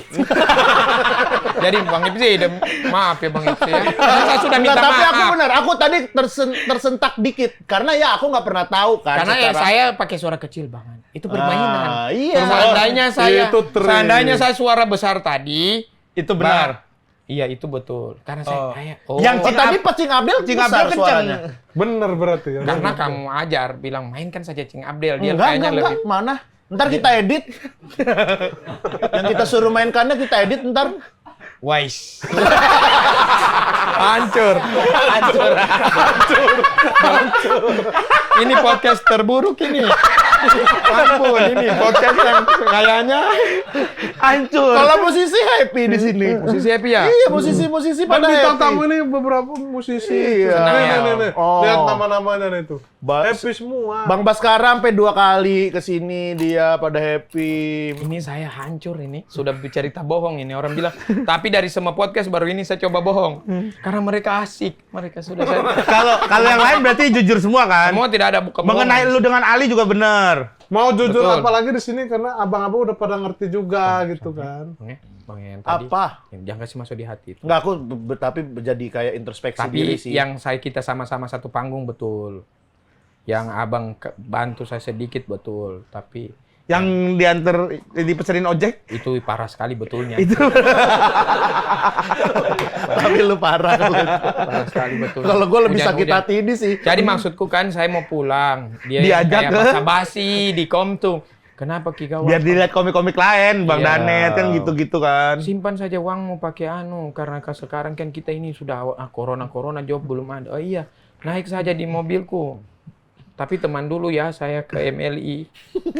Jadi Bang Ipsi, maaf ya Bang Ipsi ya. Saya sudah minta Enggak, tapi maaf. aku benar. Aku tadi tersentak dikit karena ya aku nggak pernah tahu kan. Karena ya secara- saya pakai suara kecil Bang. Itu permainan. Ah, iya. Itu trik. Seandainya saya suara besar tadi, Itu benar. Iya itu betul. Karena saya kayak Yang Oh, tapi pas Cing Abdel Cing besar Abdel suaranya. kencang. Bener berarti ya. karena kamu ajar bilang mainkan saja Cing Abdel, dia Enggak, kayaknya enggak, lebih. mana? Ntar kita edit. Yang kita suruh mainkannya kita edit ntar. Wise. Hancur. Ini podcast terburuk ini. Ampun, ini podcast yang kayaknya Hancur. Kalau musisi happy di sini. musisi happy ya. Iya, musisi-musisi Kan pada bintang happy. tamu ini beberapa musisi. Iya. Nih. Oh. Lihat nama-namanya nih tuh. Ba- Happy semua. Bang Baskara sampai 2 kali ke sini dia pada happy. Ini saya hancur ini. Sudah bercerita bohong ini orang bilang. Tapi dari semua podcast baru ini saya coba bohong. Karena mereka asik. Mereka sudah saya. Kalau yang lain berarti jujur semua kan? Semua tidak ada buka Mengenai lu dengan Ali juga benar. Mau jujur Betul. apalagi di sini karena abang-abang udah pada ngerti juga gitu kan. Bang yang tadi. Apa? Jangan kasih masuk di hati. Enggak, aku tapi jadi kayak introspeksi diri Tapi sih. yang kita sama-sama satu panggung betul. Yang abang bantu saya sedikit betul. Tapi Yang diantar dipesenin ojek. itu parah sekali betulnya. Itu. Tapi lu parah kalau itu. Parah sekali betul. Kalau gue lebih sakit Hujan-hujan. hati ini sih. Jadi maksudku kan saya mau pulang. Dia Diajak kayak ke- basa-basi di Komtung. Kenapa Ki kawan? Biar dilihat komik-komik lain, Bang Iya. Danet kan gitu-gitu kan. Simpan saja uangmu pakai karena sekarang kan kita ini sudah corona job belum ada. Oh iya, naik saja di mobilku. Tapi teman dulu ya, saya ke MLI.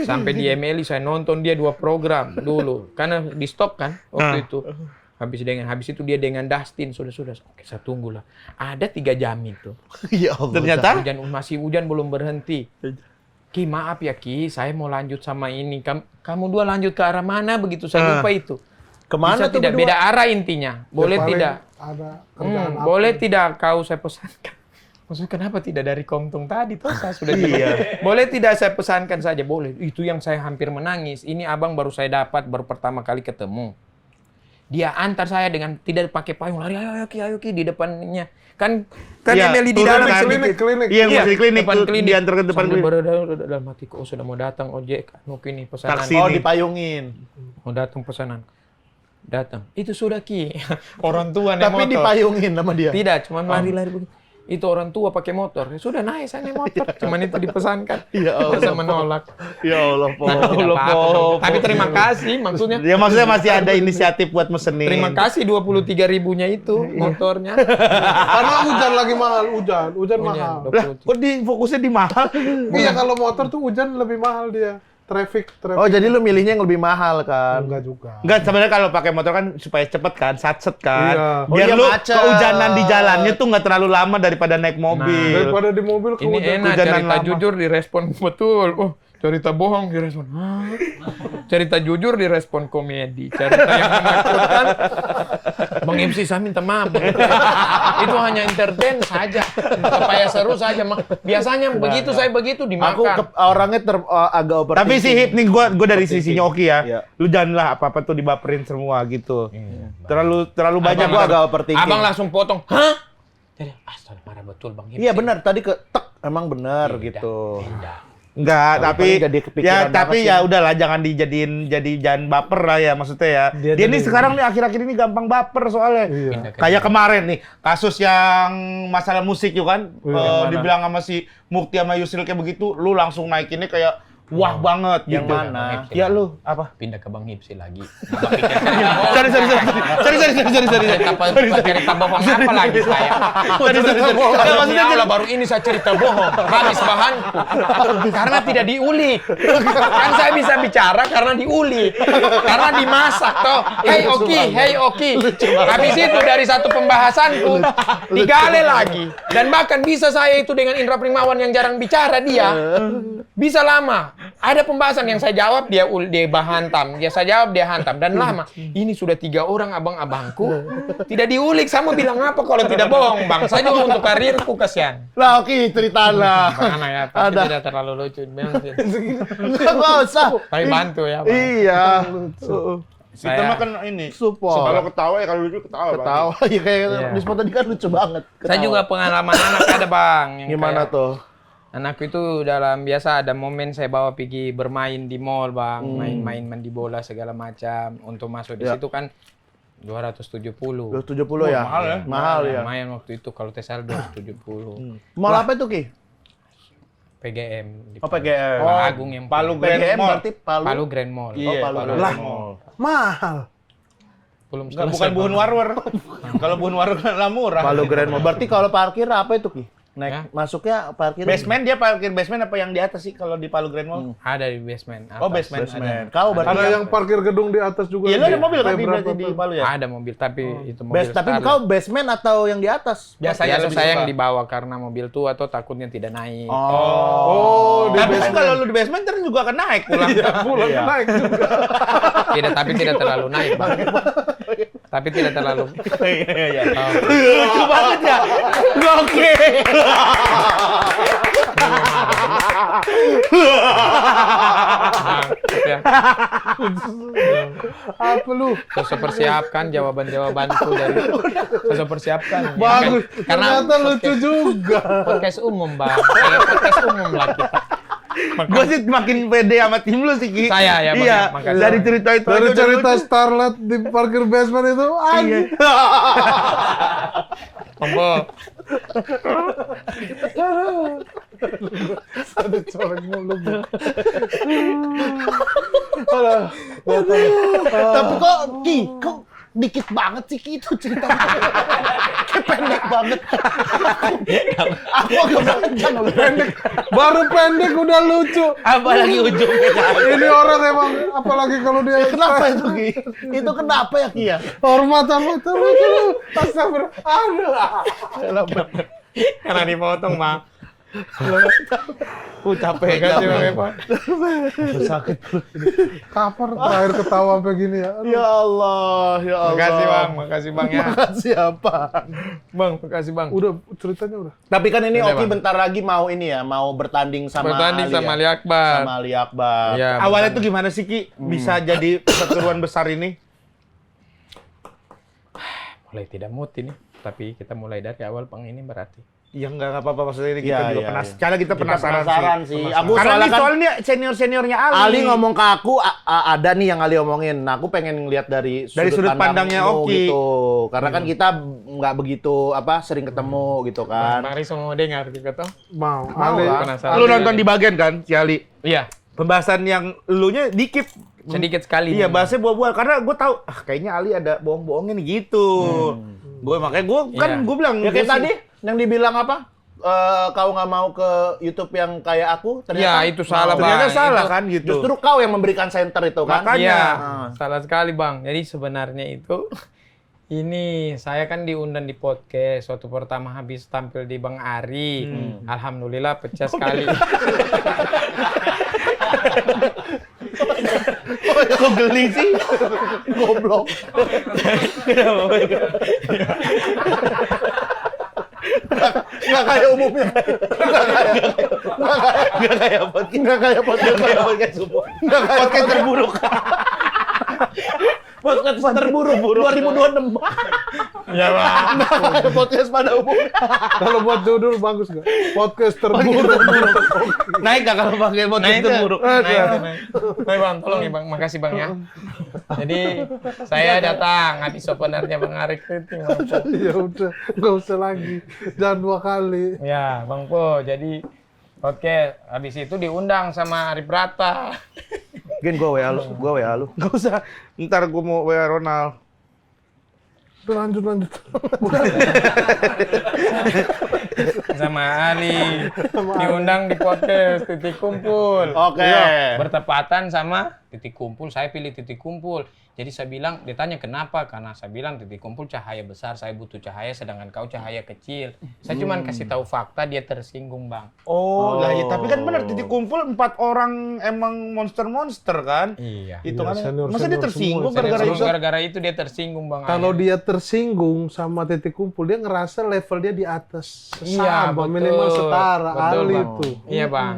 Sampai di MLI saya nonton dia 2 program dulu. Karena di stop kan waktu itu. Habis itu dia dengan Dustin sudah. Oke, saya tunggulah. Ada 3 jam itu. Ya Allah. Ternyata Masih hujan belum berhenti. Ki, maaf ya Ki, saya mau lanjut sama ini. Kamu 2 lanjut ke arah mana begitu saya lupa itu. Kemana Bisa tuh tidak berdua? beda arah intinya. Boleh Ya, paling tidak? Ada kerjaan apa. Boleh tidak kau saya pesankan? Maksudnya kenapa tidak dari Komtung tadi? Toh saya sudah Iya. Boleh tidak saya pesankan saja? Boleh. Itu yang saya hampir menangis. Ini abang baru saya dapat, baru pertama kali ketemu. Dia antar saya dengan tidak pakai payung. Lari, ayo Ki, di depannya. Kan Iya, Emily di turun dalam kan. Klinik. Iya, masih klinik depan tuh, klinik. diantar ke depan Sambil klinik. berada dalam hatiku, oh sudah mau datang ojek. Ini pesanan. Taksi. Oh, Sini. dipayungin. Mau datang pesanan. Datang. Itu sudah Ki. Orang tua naik Tapi motor. dipayungin sama dia. Tidak, cuma lari-lari begitu. Itu orang tua pakai motor. Ya sudah naik saya naik motor. Cuman itu dipesankan. Ya Allah. Masa menolak. Ya Allah, Po. Nah, tidak Allah, apa-apa. Po. Tapi terima kasih maksudnya. Ya maksudnya masih ada inisiatif buat mesenin. Terima kasih 23.000-nya itu motornya. Karena hujan lagi mahal, hujan mahal. Lah, kok di fokusnya di mahal? Iya kalau motor tuh hujan lebih mahal dia. traffic. Oh, jadi lu milihnya yang lebih mahal kan? Enggak juga. Enggak, sebenarnya kalau pakai motor kan supaya cepet kan, satset kan. Iya. Biar Oh iya, lu macet. kehujanan di jalannya tuh nggak terlalu lama daripada naik mobil. Daripada di mobil Ini enak, Kehujanan cerita lama. jujur direspon betul. Oh, cerita bohong direspon. Hah? Cerita jujur direspon komedi. Cerita yang menakutkan. Bang MC, saya minta maaf. Itu hanya entertain saja. Supaya seru saja. Biasanya begitu, saya begitu dimakan. Aku orangnya agak overthinking. Tapi sih Hip nih gua dari sisinya Oki ya. Iya. Lu janganlah apa-apa tuh dibaperin semua gitu. Terlalu banyak Gua agak overthinking. Abang langsung potong. Hah? Jadi, astaga, marah betul Bang MC. Iya benar, tadi emang benar gitu. Enggak, tapi paling nggak dia kepikiran ya tapi banget ya sih. udahlah jangan jangan baper lah ya maksudnya ya. Dia ini sekarang nih akhir-akhir ini gampang baper soalnya. Iya. Kayak kemarin nih kasus yang masalah musik yuk kan dibilang sama si Mukti sama Yusril kayak begitu, lu langsung naikinnya kayak wah banget Yang gitu. mana? Ya lu apa? Pindah ke Bang Hipsi lagi. Sorry. Cerita bohong apa lagi saya? Ya, maksudnya Allah, baru ini saya cerita bohong. Habis bahanku. Karena tidak diulik. Kan saya bisa bicara karena diulik. Karena dimasak toh. Hey Oki. Habis itu dari satu pembahasanku digali lagi. Dan bahkan bisa saya itu dengan Indra Primawan yang jarang bicara dia. Bisa lama. Ada pembahasan yang saya jawab dia hantam. Dia saya jawab dia hantam dan lama. Ini sudah 3 orang abang-abangku tidak diulik. Sama bilang apa kalau tidak bohong bang? Saya juga untuk karirku kasihan. Lah oke, ceritalah. Karena ya, tapi tidak terlalu lucu. Enggak usah. Tapi bantu ya bang. Iya. Kita mah kan ini. Support. Kalau ketawa ya kalau lucu ketawa. Bang. Ketawa ya kayak Iya. di spot tadi kan lucu banget. Saya juga pengalaman anak ada bang. Yang Gimana kayak- tuh? Anakku itu dalam biasa ada momen saya bawa pergi bermain di mall bang, main-main mandi bola segala macam. Untuk masuk di Ya. situ kan 270. 270 ya? mahal ya? Mahal ya. Lumayan waktu itu kalau tes 270. Mall apa itu Ki? PGM. Di Oh PGM. Palu Agung yang Palu Grand PGM Mall. berarti Palu. Palu Grand Mall. Iya, Palu Palu Grand Grand Mall. Mall. mahal. Belum Enggak, selesai. bukan Buhun Bang. Warwer. Kalau Buhun Warwer kan lah murah. Palu Grand Mall. Berarti kalau parkir apa itu Ki? Naik Ya. masuknya parkir Basement dia parkir basement apa yang di atas sih kalau di Palu Grand Mall? Ada di basement. Oh, atas. basement. basement. Kau berarti Ada yang parkir gedung di atas juga. Iya, lu ada mobil kan Kayak di berapa berarti di tuh? Palu ya? Ada mobil tapi itu mobil. tapi Starlet. kau basement atau yang di atas? Biasanya Biasa lebih saya suka. yang dibawa karena mobil tua atau takutnya tidak naik. Oh, di Tapi kan basement. kalau lu di basement terus juga akan naik pulang. Pulang naik juga. Tapi tidak terlalu naik, Bang. Tapi tidak terlalu. Iya. Lucu banget ya. Oke. Ya. Apa lu? Saya persiapkan jawaban-jawabanku dari saya persiapkan. ya. Bagus. Karena Ternyata lucu juga. podcast umum, Bang. Kayak podcast umum lah kita. Gue sih makin pede sama tim lu sih, Ki. Saya ya, Bang, Iya, ya, makasih. dari cerita itu Dari aja udah cerita lucu. Starlet di parkir basement itu, anjing. Kombo. Ada corek mulu. Bu. Tapi kok Ki, kok dikit banget sih Ki itu cerita. Kayak pendek banget. Aku agak panjang loh. Pendek. Baru pendek udah lucu. Apalagi ujungnya. Ini orang emang apalagi kalau dia Kenapa itu Ki? Itu kenapa ya Ki ya? hormatan lucu. Astagfirullah. Aduh. Karena dipotong, Bang. Capek Kasih, Bang Epa. Sakit. Kapan terakhir ketawa sampai gini ya? Aduh. Ya Allah, ya Allah. Makasih, Bang. Makasih, Bang ya. Makasih apa? Bang, makasih, Bang. Udah ceritanya udah. Tapi kan ini Udah, Oki Bang. bentar lagi mau ini ya, mau bertanding sama Bertanding Ali sama ya? Ali Akbar. Sama Ali Akbar. Iya, Awalnya betul. tuh gimana sih, Ki? Bisa jadi perseteruan besar ini? Mulai tidak mood ini. Tapi kita mulai dari awal Bang ini berarti. Ya nggak apa-apa maksudnya ini kita Iya, juga iya, penasaran. iya. Karena kita penasaran, sih. Penasaran. Aku Karena soalnya nih kan soalnya senior-seniornya Ali. Ali ngomong ke aku ada nih yang Ali omongin. Nah, aku pengen ngeliat dari sudut pandangnya pandangmu Oki. gitu. Karena kan kita nggak begitu sering ketemu gitu kan. Bang Riso mau dengar juga toh? Mau. Mau Ali. lah. Penasaran. Lu nonton di bagian kan, si Ali? Iya. Pembahasan yang elunya dikit. Sedikit sekali. Iya, nih. bahasnya buah-buah. Karena gue tahu, kayaknya Ali ada bohong-bohongnya nih gitu. Gue makanya gue kan Iya. gue bilang Ya kayak gua sih- tadi yang dibilang apa? kau nggak mau ke YouTube yang kayak aku, Ya, itu salah, Ternyata Bang. salah Itu- kan gitu. Justru kau yang memberikan center itu kan. Makanya. Iya, Ah. salah sekali Bang. Jadi sebenarnya itu ini saya kan diundang di podcast waktu pertama habis tampil di Bang Ari. Alhamdulillah pecah sekali. Kok geli sih? Goblok. Nggak kayak umumnya. Nggak kayak podcast. Nggak kayak podcast. Nggak kayak podcast semua. Nggak kayak Podcast terburuk. podcast terburuk 2026. Ya Bang. Nggak kayak podcast pada umumnya. Kalau buat judul bagus nggak? Podcast terburuk. Naik nggak kalau pakai podcast itu. terburuk? Naik. Baik Bang, tolong ya Bang. Makasih Bang ya. Jadi saya datang habis openernya Bang Ari Kriting. Bang Po. Ya udah, nggak usah lagi. Jangan 2 kali. Ya Bang Po, jadi oke, habis itu diundang sama Arif Brata. Gen gue WA lu. Nggak usah. Ntar gue mau WA Ronald. Udah lanjut. Sama Ali diundang di podcast Titik Kumpul. Oke. Iya, bertepatan sama Titik Kumpul, saya pilih Titik Kumpul. Jadi saya bilang, ditanya kenapa? Karena saya bilang Titik Kumpul cahaya besar, saya butuh cahaya, sedangkan kau cahaya kecil. Saya cuman kasih tahu fakta, dia tersinggung Bang. Oh, lah ya, tapi kan benar Titik Kumpul 4 orang emang monster-monster kan? Iya. Itu Iya, kan. senior-senior Masa dia semua. tersinggung gara-gara itu? Gara-gara itu dia tersinggung Bang. Kalau Ali. dia tersinggung sama Titik Kumpul, dia ngerasa level dia di atas. Iya, Sama, betul. minimal setara. Betul, Ali Bang. itu. Iya Bang.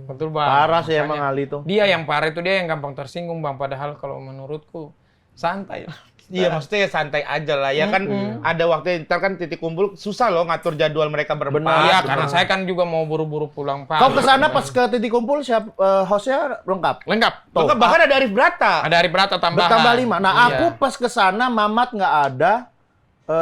Betul Bang. Parah sih Makanya emang Ali tuh. Dia yang parah itu dia yang gampang tersinggung Bang. Padahal kalau menurutku santai. Iya, maksudnya ya santai aja lah. Ya kan ada waktu ntar kan Titik Kumpul susah loh ngatur jadwal mereka berempat. Iya, karena saya kan juga mau buru-buru pulang Pak. Kau kesana pas ke Titik Kumpul hostnya lengkap. Lengkap. Bahkan- bahkan ada Arif Brata. Ada Arif Brata tambahan. Bertambah 5. Nah, Iya. aku pas kesana Mamat nggak ada,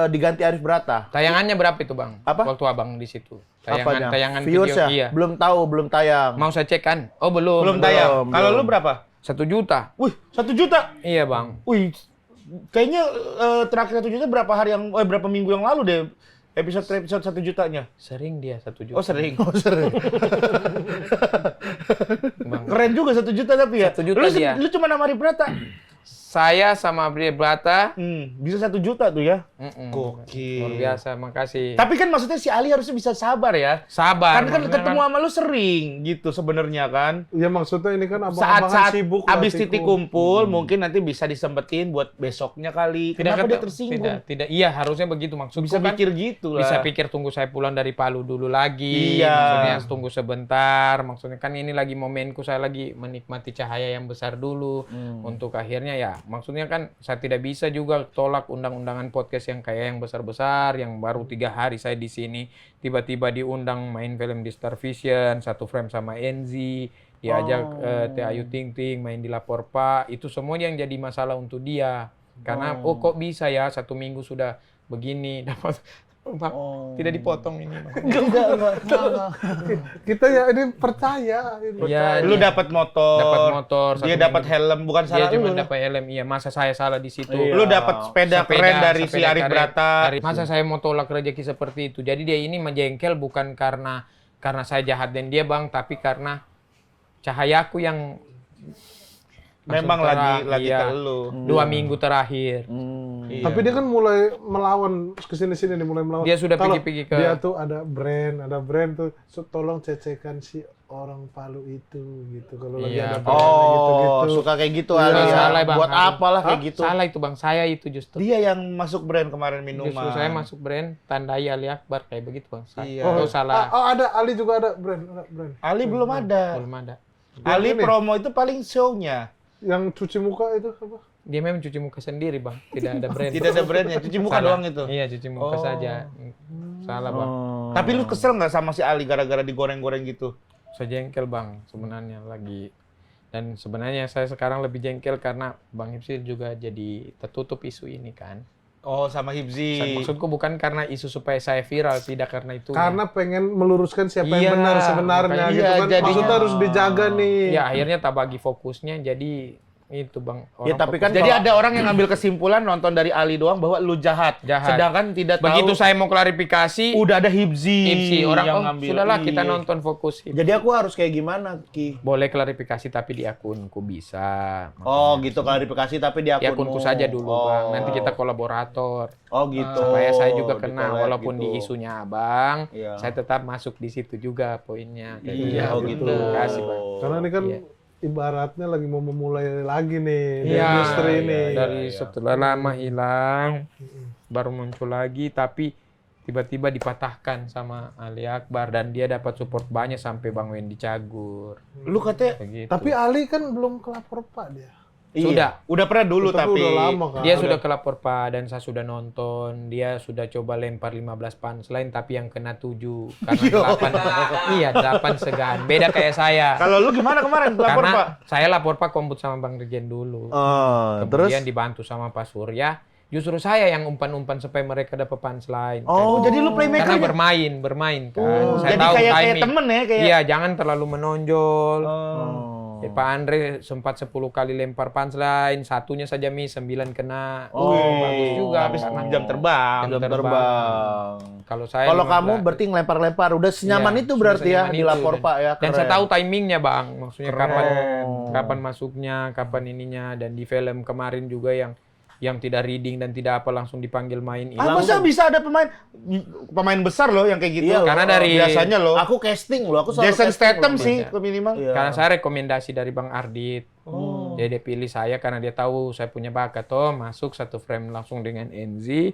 diganti Arif Brata. Tayangannya berapa itu Bang? Apa? Waktu Abang di situ. Apanya? Tayangan Viewers video. ya? Iya. Belum tahu, belum tayang. Mau saya cek kan? Oh belum. Belum tayang. Kalau lu berapa? 1 juta. Wih, 1 juta. Iya Bang. Wih, kayaknya terakhir 1 juta berapa hari yang berapa minggu yang lalu deh episode 1 jutanya. Sering dia 1 juta. Oh, sering. Bang. Keren juga 1 juta tapi ya. 1 juta lu, dia. Lu cuma nama Arif Brata. Saya sama Arif Brata. Bisa 1 juta tuh ya. Gokil. Luar biasa, makasih. Tapi kan maksudnya si Ali harusnya bisa sabar ya. Sabar. Kan maksudnya ketemu sama lu sering gitu sebenarnya kan. Ya maksudnya ini kan abang-abangan Saat-saat sibuk lah, abis Tiku. Titik Kumpul mungkin nanti bisa disempetin buat besoknya kali. Kenapa dia tersinggung? Tidak, iya harusnya begitu maksudku Bisa kan. pikir gitu lah. Bisa pikir tunggu saya pulang dari Palu dulu lagi. Iya. Maksudnya tunggu sebentar. Maksudnya kan ini lagi momenku, saya lagi menikmati cahaya yang besar dulu. Untuk akhirnya ya, maksudnya kan saya tidak bisa juga tolak undang-undangan podcast yang kayak yang besar-besar, yang baru 3 hari saya di sini. Tiba-tiba diundang main film di Star Vision, 1 frame sama Enzi. Diajak Teh Ayu Ting Ting main di Lapor Pak. Itu semua yang jadi masalah untuk dia. Karena, kok bisa ya 1 minggu sudah begini dapat Bang, tidak dipotong ini. Enggak. Kita ya ini percaya. Ini. Iya, Lu dapat motor. dapat motor. Dia 1 dapat minggu. helm, bukan Dia salah cuma lu. dapat helm. Iya, masa saya salah di situ. Lu dapat sepeda keren dari si sepeda Arif keren Brata. Masa saya mau tolak rezeki seperti itu. Jadi dia ini menjengkel bukan karena saya jahat dan dia Bang, tapi karena cahayaku yang Memang langsung lagi iya, ke lu. 2 minggu terakhir. Iya. Tapi dia kan mulai melawan kesini-sini nih, mulai melawan. Dia sudah Kalau pergi-pergi ke- Dia tuh ada brand tuh. Tolong cecekan si orang Palu itu gitu. Kalau lagi Iya. ada brand gitu-gitu. Suka kayak gitu Iya, Ali ya. salah, Bang. Buat apalah kayak gitu. Salah itu Bang, saya itu justru. Dia yang masuk brand kemarin minuman. Justru saya masuk brand Tandai Ali Akbar kayak begitu Bang. Iya. Itu salah. Ada Ali juga ada brand. Ali belum ada. Belum ada. Ali ini. promo itu paling show-nya. Yang cuci muka itu apa? Dia memang cuci muka sendiri Bang, tidak ada brand. Tidak ada brandnya, cuci muka Salah. doang itu. Iya, cuci muka saja. Salah Bang. Tapi lu kesel nggak sama si Ali gara-gara digoreng-goreng gitu? Saya jengkel Bang sebenarnya lagi. Dan sebenarnya saya sekarang lebih jengkel karena Bang Hipsi juga jadi tertutup isu ini kan. Oh, sama Hibzi. Maksudku bukan karena isu supaya saya viral, tidak karena itu. Karena pengen meluruskan siapa Iya, yang benar sebenarnya makanya gitu iya, kan. jadinya- Maksudnya harus dijaga nih. ya akhirnya tak bagi fokusnya jadi itu Bang. Ya, tapi kan Jadi kalau- ada orang yang ngambil kesimpulan nonton dari Ali doang bahwa lu jahat. Jahat. Sedangkan tidak tahu Begitu saya mau klarifikasi, udah ada Hibzi orang yang oh ngambil. sudahlah kita Iya. nonton fokus. Jadi aku harus kayak gimana, Ki? Boleh klarifikasi tapi di akunku bisa. Oh, gitu klarifikasi tapi di Di akunmu. akunku saja dulu Bang. Nanti kita kolaborator. Oh, gitu. Supaya saya juga kena Di-collab walaupun gitu. di isunya Abang, Iya. saya tetap masuk di situ juga poinnya. Kayak Iya, oh gitu. Terima kasih Bang. Karena ini kan Iya. ibaratnya lagi mau memulai lagi nih di Iya, industri ini. dari setelah lama hilang, baru muncul lagi, tapi tiba-tiba dipatahkan sama Ali Akbar dan dia dapat support banyak sampai Bang Wendy Cagur. Lu katanya Begitu. Tapi Ali kan belum kelapor Pak dia. sudah, udah pernah dulu tapi udah lama kan. dia sudah kelapor Pak dan saya sudah nonton. Dia sudah coba lempar 15 punchline tapi yang kena 7 karena 8. Iya, 8 segan. Beda kayak saya. Kalau lu gimana kemarin lapor Karena Pak? saya lapor Pak komput sama Bang Regen dulu. Oh, terus Kemudian dibantu sama Pak Surya. Justru saya yang umpan-umpan supaya mereka dapat punchline. Oh, jadi lu playmaker. Karena bermain kan. Saya Jadi tahu kayak timing. temen ya kayak. Iya, jangan terlalu menonjol. Oh. Pak Andre sempat 10 kali lempar punchline, satunya saja miss, 9 kena. Oh, Bagus juga. Habis karena jam terbang. jam terbang. Kalau saya Kalau 15. kamu berarti ngelempar-lempar, udah senyaman Iya, itu sudah berarti ya senyaman di itu. lapor Pak ya. Dan saya keren. tahu timingnya Bang, maksudnya kapan masuknya, kapan ininya, dan di film kemarin juga yang tidak reading dan tidak apa langsung dipanggil main Ah, masa bisa ada pemain besar loh yang kayak gitu? Iya, karena dari biasanya loh. Aku casting loh, aku selalu Jason casting Statham loh. sih Iya. minimal. Iya. karena saya rekomendasi dari Bang Ardit. Jadi dia pilih saya karena dia tahu saya punya bakat. Masuk satu frame langsung dengan Enzi.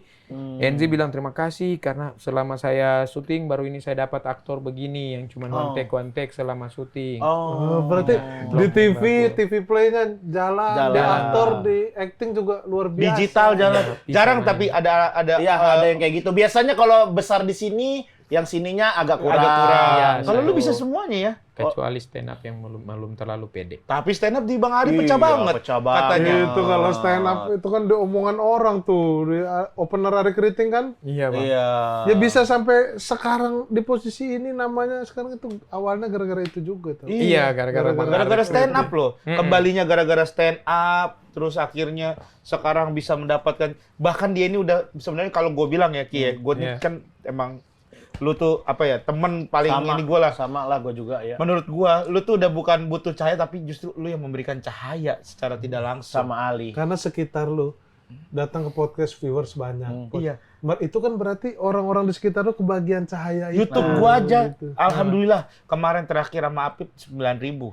Enzi bilang terima kasih karena selama saya syuting baru ini saya dapat aktor begini yang cuma one take selama syuting. Oh, berarti di TV play-nya jalan, di Jalan. aktor, di acting juga luar biasa. Digital jalan. Bisa Jarang main. tapi ada Iya, ada yang kayak gitu. Biasanya kalau besar di sini, yang sininya agak kurang. agak kurang. Iya, Kalau lu gitu. bisa semuanya ya. Kecuali stand up yang belum terlalu pede. Tapi stand up di Bang Ari Iya, pecah banget pecah banget. katanya. Itu kalau stand up itu kan di omongan orang tuh, di opener hari keriting kan. Iya Iya. Ya bisa sampai sekarang di posisi ini namanya sekarang itu awalnya gara-gara itu juga tuh. Iya, gara-gara Bang Gara-gara Ardit. stand up loh. Kembalinya gara-gara stand up. Terus akhirnya sekarang bisa mendapatkan. Bahkan dia ini udah sebenarnya kalau gue bilang ya Ki ya. Gue Iya. kan emang lu tuh apa ya temen paling Sama, ini gue lah. sama lah gue juga ya. Menurut gua, lu tuh udah bukan butuh cahaya tapi justru lu yang memberikan cahaya secara tidak langsung. Sama Ali. Karena sekitar lu datang ke podcast viewers banyak. Iya. Itu kan berarti orang-orang di sekitar lu kebagian cahaya itu. YouTube gua aja, gitu. alhamdulillah kemarin terakhir sama Apip 9.000.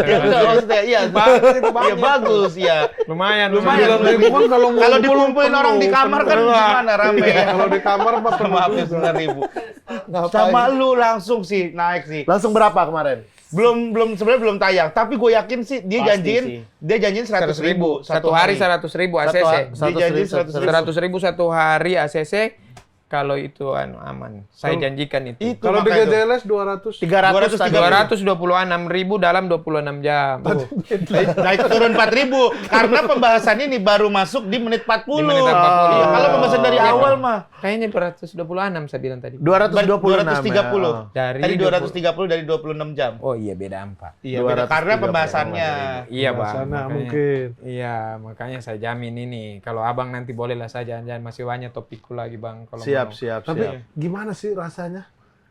Ya enggak maksudnya, iya bagus itu bagus. Iya bagus ya. Lumayan. Lumayan. 9.000 kan kalau Kalau ngumpul dikumpulin orang di kamar kan penuh. gimana rame ya. Kalau di kamar mah Sama penuh Apip juga. 9.000. Sama lu langsung sih naik sih. Langsung berapa kemarin? Sebenarnya belum tayang, tapi gue yakin sih dia Pasti janjiin sih. 100.000 Satu hari 100.000 ACC. Dia janjiin 100.000. 100.000 satu hari ACC. Kalau itu aman. Saya janjikan itu. Itu Kalau di makanya tuh. GJLS 200. 300 tadi. 226.000 dalam 26 jam. Naik turun 4.000 karena pembahasan ini baru masuk di menit 40. Di menit 40. Iya, kalau pembahasan dari Iya, awal Bang. mah Kayaknya 226 saya bilang tadi. 226 ya. 230. Dari Tadi 230 dari 26 jam. Oh iya beda 4. Iya, beda. Karena pembahasannya. Iya bang. Sana makanya- mungkin. Iya makanya saya jamin ini. Kalau abang nanti bolehlah saya jalan-jalan masih banyak topikku lagi bang. Kalau Siap, mau. siap, Tapi siap. gimana sih rasanya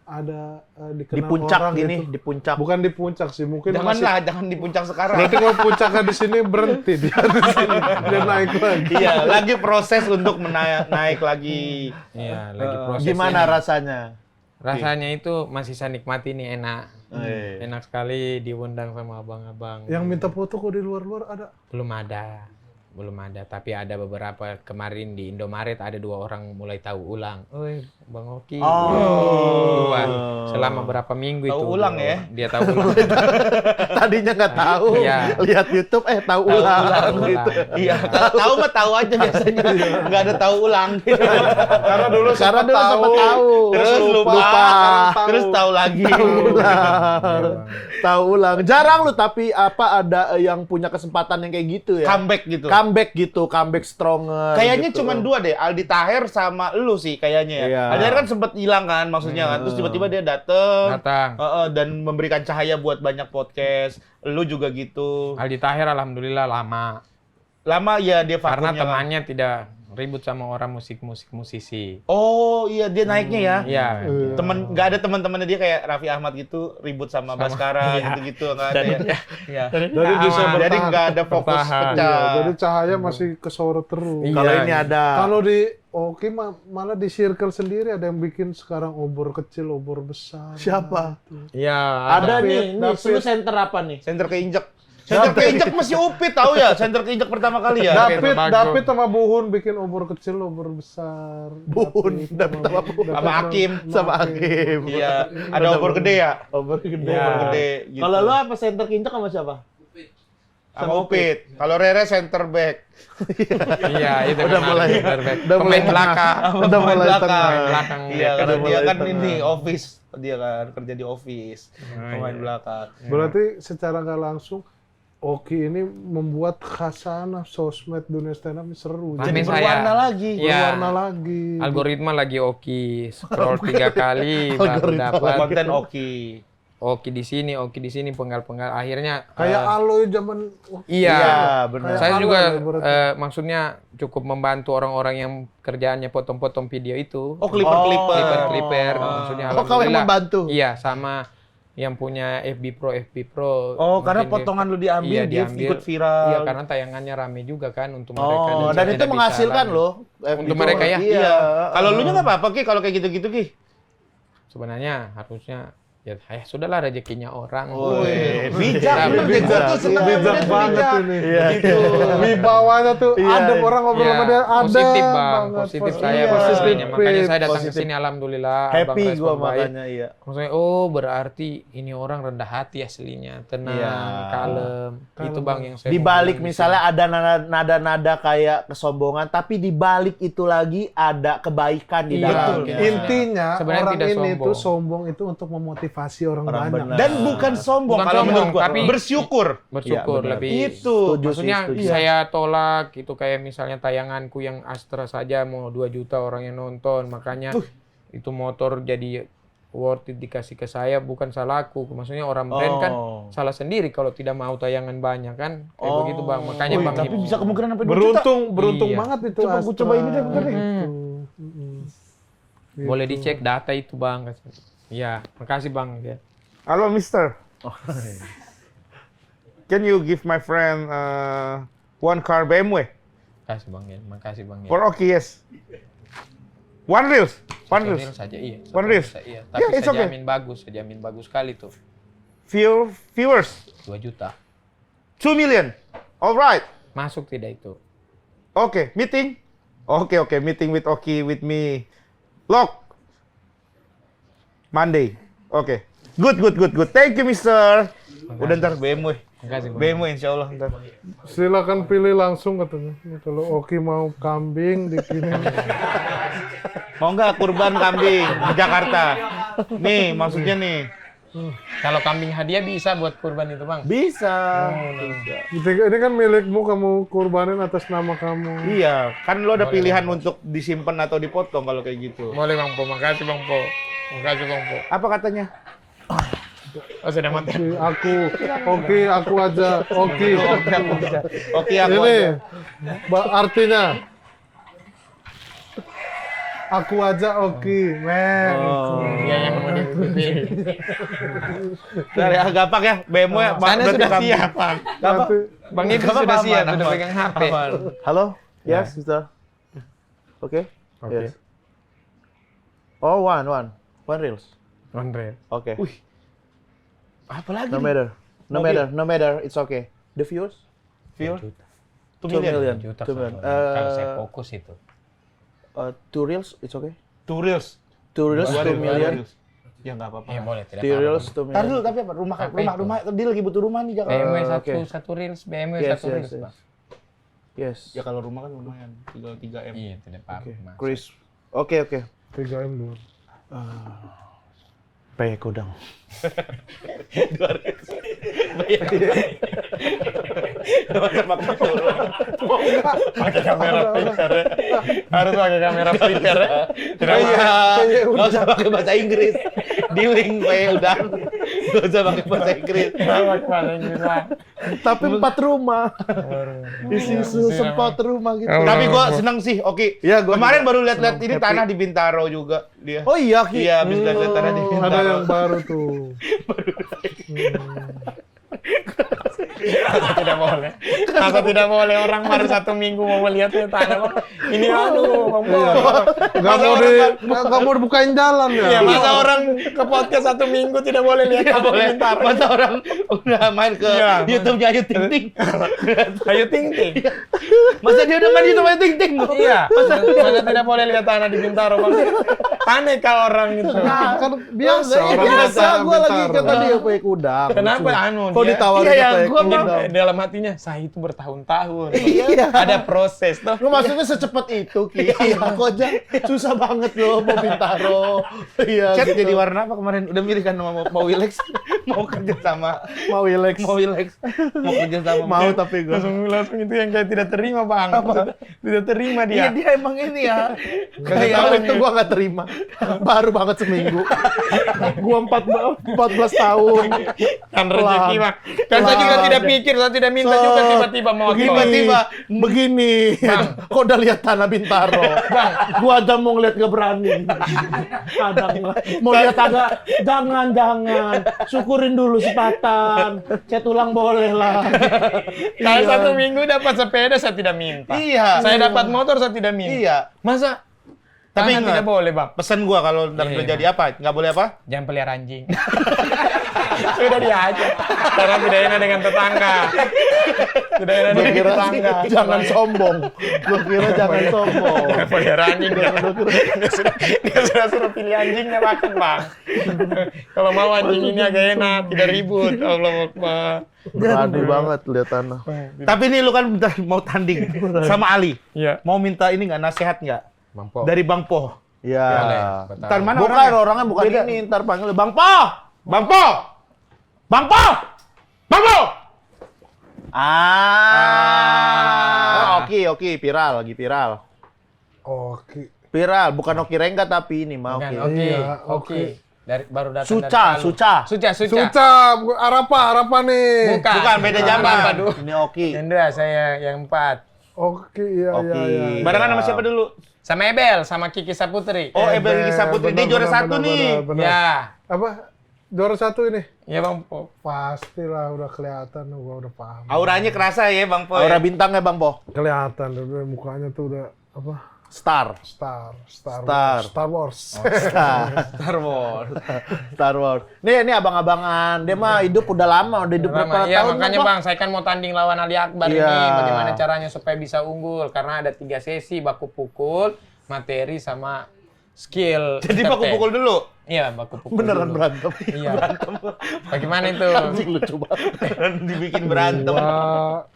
ada dikenal Di puncak orang gini, gitu? di puncak. Bukan di puncak sih, mungkin masih. Janganlah, jangan di puncak sekarang. Berarti kalau puncaknya di sini berhenti dia di sini dia naik lagi. Iya, lagi proses untuk naik lagi. Iya lagi proses. Gimana ini. rasanya? Rasanya itu masih saya nikmati nih enak. Eh. Enak sekali diundang sama abang-abang. Yang minta foto kok di luar-luar ada. Belum ada, tapi ada beberapa kemarin di Indomaret ada 2 orang mulai tahu ulang. Oi, Bang Oki. Dua. Selama berapa minggu Tahu itu. ulang ya? Dia tahu ulang. Tadinya nggak tahu. Iya. Lihat YouTube, tahu Tahu ulang. ulang. Gitu. Iya, kalau tahu mah tahu aja biasanya. Nggak ada tahu ulang. Karena dulu Karena dulu sempat tahu. Terus lupa. sekarang Terus tahu lagi. Tahu ulang. Jarang lu tapi apa ada yang punya kesempatan yang kayak gitu ya. Comeback gitu. comeback gitu, comeback stronger. Kayaknya gitu. cuma dua deh, Aldi Taher sama lu sih kayaknya ya. Iya. Aldi Taher kan sempet hilang kan maksudnya kan, terus tiba-tiba dia datang dan memberikan cahaya buat banyak podcast. Lu juga gitu. Aldi Taher alhamdulillah lama. Lama ya dia Karena vakumnya kan. temannya tidak ribut sama orang musisi. Oh iya dia naiknya ya. Iya. Nggak ada teman-temannya dia kayak Raffi Ahmad gitu ribut sama Baskara gitu-gitu nggak ada ya. Iya. Jadi bisa Aman. Jadi bertahan. nggak ada fokus Bertahan. pecah. Iya, jadi cahaya masih kesorot terus. Iya. Kalau ini ada Kalau di Oki malah di circle sendiri ada yang bikin sekarang obor kecil, obor besar. siapa? Iya. Ada David, nih, David. lu center apa nih? Center keinjek. Center keinjek masih Upit tahu ya? Center keinjek pertama kali ya. David sama Buhun bikin obor kecil, obor besar. Buhun, David sama Buhun. Sama Hakim. Sama Hakim. Iya, ada obor gede ya? Obor gede. Obor gede gitu. Kalau lu apa center kinjek sama siapa? sama Upit. Kalau Rere center back. Iya, itu Udah kan mulai- quarterback. udah mulai Pemain belakang. Udah mulai belakang. tengah. Pemain belakang. Iya, karena udah dia mulai kan tengah. ini office. Dia kan kerja di office. Pemain belakang. Berarti secara nggak langsung Oki ini membuat khasanah sosmed dunia stand up ini seru. Jadi Jadi berwarna lagi. Iya. berwarna lagi. Algoritma lagi Oki. Scroll 3 kali baru dapat Konten Oki. Oki di sini, penggal-penggal. Akhirnya Kayak Aloy zaman iya. Iya, benar. Kayak Saya Aloy juga lah ibaratnya. maksudnya cukup membantu orang-orang yang kerjaannya potong-potong video itu. Oh, clipper-clipper. Clipper. Maksudnya Oh, kau yang alhamdulillah. membantu? Iya, sama yang punya FB Pro. Oh, karena Mungkin potongan lu diambil, iya, dia diambil. ikut viral. Iya, karena tayangannya rame juga kan untuk mereka. Oh, dan itu tidak bisa menghasilkan lagi. loh. Untuk mereka ya? Iya. Kalau lu nya nggak apa-apa Ki, kalau kayak gitu-gitu Ki. Sebenarnya harusnya ya sudahlah rezekinya orang. Woi, bijak Nah, bener deh, gua tuh seneng bijak dia tuh banget bijak. ini. Iya, Gitu. Wibawanya tuh ada orang ngobrol sama dia, ada positif bang, banget. positif Positif. saya masalahnya. Makanya saya datang ke sini alhamdulillah. abang Happy respon gua baik. makanya iya. Maksudnya, oh berarti ini orang rendah hati aslinya, tenang, Iya. kalem. Itu bang yang saya Di mau balik bilang di misalnya ada nada-nada kayak kesombongan, tapi di balik itu lagi ada kebaikan di Iya, dalamnya. betul. Intinya Sebenarnya orang tidak ini sombong. tuh sombong itu untuk memotivasi orang Orang banyak. benar. Dan bukan sombong Bukan kalau sombong, menurut gua, tapi bersyukur. sini. Bersyukur Iya, benar. lebih. Itu. Setuju sih, Maksudnya setuju. saya tolak itu kayak misalnya tayanganku yang Astra saja mau 2 juta orang yang nonton, makanya itu motor jadi worth it dikasih ke saya, bukan salahku. Maksudnya orang brand kan Oh. salah sendiri kalau tidak mau tayangan banyak kan kayak begitu bang. Makanya Wih, bang tapi bisa kemungkinan sampai 2 juta. Beruntung Iya. banget itu. Coba gua coba ini deh, bentar deh. boleh dicek data itu bang. Iya, makasih bang. Ya. Halo Mister. Can you give my friend one car BMW Makasih bang ya, makasih bang ya. for Oki? Yes. One reels. One Satu reels. reel saja iya. One Satu reels. reel saja, iya. Yeah, Tapi it's okay. saya jamin bagus sekali tuh. Viewers 2 juta. 2 million. Alright. Masuk tidak itu? Okay, meeting. Okay, meeting with Oki with me. Lock. Monday. Okay. Good. Thank you, Mister. Udah ntar BMW. Makasih bang. BMW insya Allah ntar. Silakan pilih langsung katanya. Kalau Oki mau kambing dikirim. Mau nggak kurban kambing di Jakarta? Nih, maksudnya nih. Kalau kambing hadiah bisa buat kurban itu bang? Bisa. Ini kan milikmu, kamu kurbanin atas nama kamu. Iya, kan lo ada pilihan untuk disimpan atau dipotong kalau kayak gitu. Boleh bang Po, makasih bang Po. Makasih bang Po. Apa katanya? Oh sudah mati. Oki, aku aja. Oki. Oke, aku Ini aja. artinya aku aja Oki, men. Iya yang mau dipilih. Dari gampang ya, BMW ya. Sana berarti sudah kambing. siap bang. Nanti Bang itu Apa, sudah aman, siap, sudah aman. pegang HP. Aman. Halo? Yes, Mister. Okay? Oke. Yes. Oh, one reels. Andre. Okay. Apa lagi? No matter. It's okay. The viewers? Viewer? 2 2 million. million. Juta 2 million. kalau saya fokus itu. 2 reels, it's okay. 2 reels. 2 reels, 2 million. Ya nggak apa-apa. Ya boleh tidak 2 reels, apa-apa. 2 Ntar million. dulu, tapi apa? Rumah, dia lagi butuh rumah nih Jakarta. BMW Oke. satu reels, BMW Yes, satu reels yes. bang. Yes. Ya kalau rumah kan lumayan, tinggal 3 M. Iya tidak apa-apa. Okay. Mas. Chris. Okay. 3M dulu. Pakai kudang. Masa pakai turun. Pakai kamera flipper ya. Harus pakai kamera flipper ya. Tidak Nggak usah pakai bahasa Inggris. Di link udah. Nggak usah pakai bahasa Inggris. pakai bahasa Inggris lah. Tapi 4 rumah. Isi sempat rumah gitu. Tapi gua seneng sih, Oki. Iya, gua Kemarin juga baru lihat-lihat seneng, ini happy. tanah di Bintaro juga dia. Oh iya, Ki. Iya, habis lihat tanah di Bintaro. Ada yang baru tuh. Masa tidak boleh? Masa tidak boleh orang baru 1 minggu mau melihatnya tanah Bang. Ini Bang Bo. Gak mau dibukain jalan ya. Iya, masa orang ke podcast 1 minggu tidak boleh lihat Nggak tanah boleh. Bintaro. Masa orang udah main ke Iya. YouTube-nya Ayu Ting Ting. Ayo Ting Ting. Masa dia udah main YouTube Ayu Ting Ting? Iya, masa tidak boleh lihat tanah di Bintaro Bang. Aneh kah orang itu? Nah, kan biasa orang Biasa, gue lagi Bintaro. kata dia pakai kuda. Kenapa anu Kok dia? ditawarin Iya, pakai gua kuda? Dalam hatinya, saya itu bertahun-tahun. Iya. Ada proses toh. Lu maksudnya secepat itu, Ki? Iya, kok aja susah banget loh mau Bintaro. Iya, Chat gitu. jadi warna apa kemarin? Udah milih kan mau Wilex? Mau kerja sama mau relax. mau Wilex? Mau kerja sama Mau tapi gue. Langsung itu yang kayak tidak terima Bang. Tidak terima Iya, dia. dia emang ini ya. Kalau itu gua nggak terima. Baru banget seminggu. Gua 14 tahun. Kan rezeki Bang. Kan saya juga tidak pikir, saya tidak minta juga tiba-tiba mau Tiba-tiba begini. Bang. Kok udah lihat tanah Bintaro? Bang, gua aja mau ngeliat gak berani. Kadang mau lihat agak jangan. Syukurin dulu sepatan. Chat ulang boleh lah. Saya 1 minggu dapat sepeda saya tidak minta. Iya. Saya dapat motor saya tidak minta. Iya. Masa? Tapi Tanah ingat, tidak boleh Bang. pesan gua kalau ntar Iya, udah iya, jadi apa? Nggak boleh apa? Jangan pelihara anjing. Sudah dia aja. Karena tidak enak dengan tetangga. Tidak enak Gua dengan kira tetangga. jangan sombong. Gua kira jangan sombong. Jangan pelihara anjing. Dia sudah suruh pilih anjingnya makan Bang. Kalau mau anjing ini agak enak, tidak ribut. Allah Akbar. Berani banget lihat tanah. Tapi nih lu kan bentar mau tanding sama Ali. Iya. Mau minta ini nggak, nasihat nggak? Bang Po. Dari Bang Po. Ya. Boleh. Ntar mana Bukan orangnya bukan Beda. ini, ntar panggil Bang Po. Bang Po! Bang Po! Bang Po! Oke, viral, lagi viral. Oke. Viral, bukan Oki Rengga tapi ini mah Bukan, Oki. oke. Iya, Oke. Dari baru datang Suca, dari Palu. Suca. Suca. Arapa nih. Bukan, beda zaman. Aduh. Ini Oki. Hendra saya yang 4. Oke, iya. Oki. Barengan sama siapa dulu? Sama Ebel, sama Kiki Saputri. Oh, Ebel Gisa Putri. Dia juara 1 nih. Ya. Apa? Juara 1 ini? Ya Bang Po. Pastilah udah kelihatan, gua udah paham. Auranya kerasa ya Bang Po. Aura Ya? bintangnya Bang Po. Kelihatan, udah mukanya tuh udah apa? Star. Star Wars. Star Wars. Star Wars. Nih abang-abangan. Dia mah hidup udah lama, udah hidup berapa Iya, tahun. makanya Bang? Bang, saya kan mau tanding lawan Ali Akbar Iya. ini. Bagaimana caranya supaya bisa unggul? Karena ada 3 sesi, baku pukul, materi, sama skill. Jadi Step baku 10. pukul dulu. Iya, baku pukul. Beneran dulu. berantem. Iya. Bagaimana itu? Anjing lucu banget. Dibikin berantem. Gua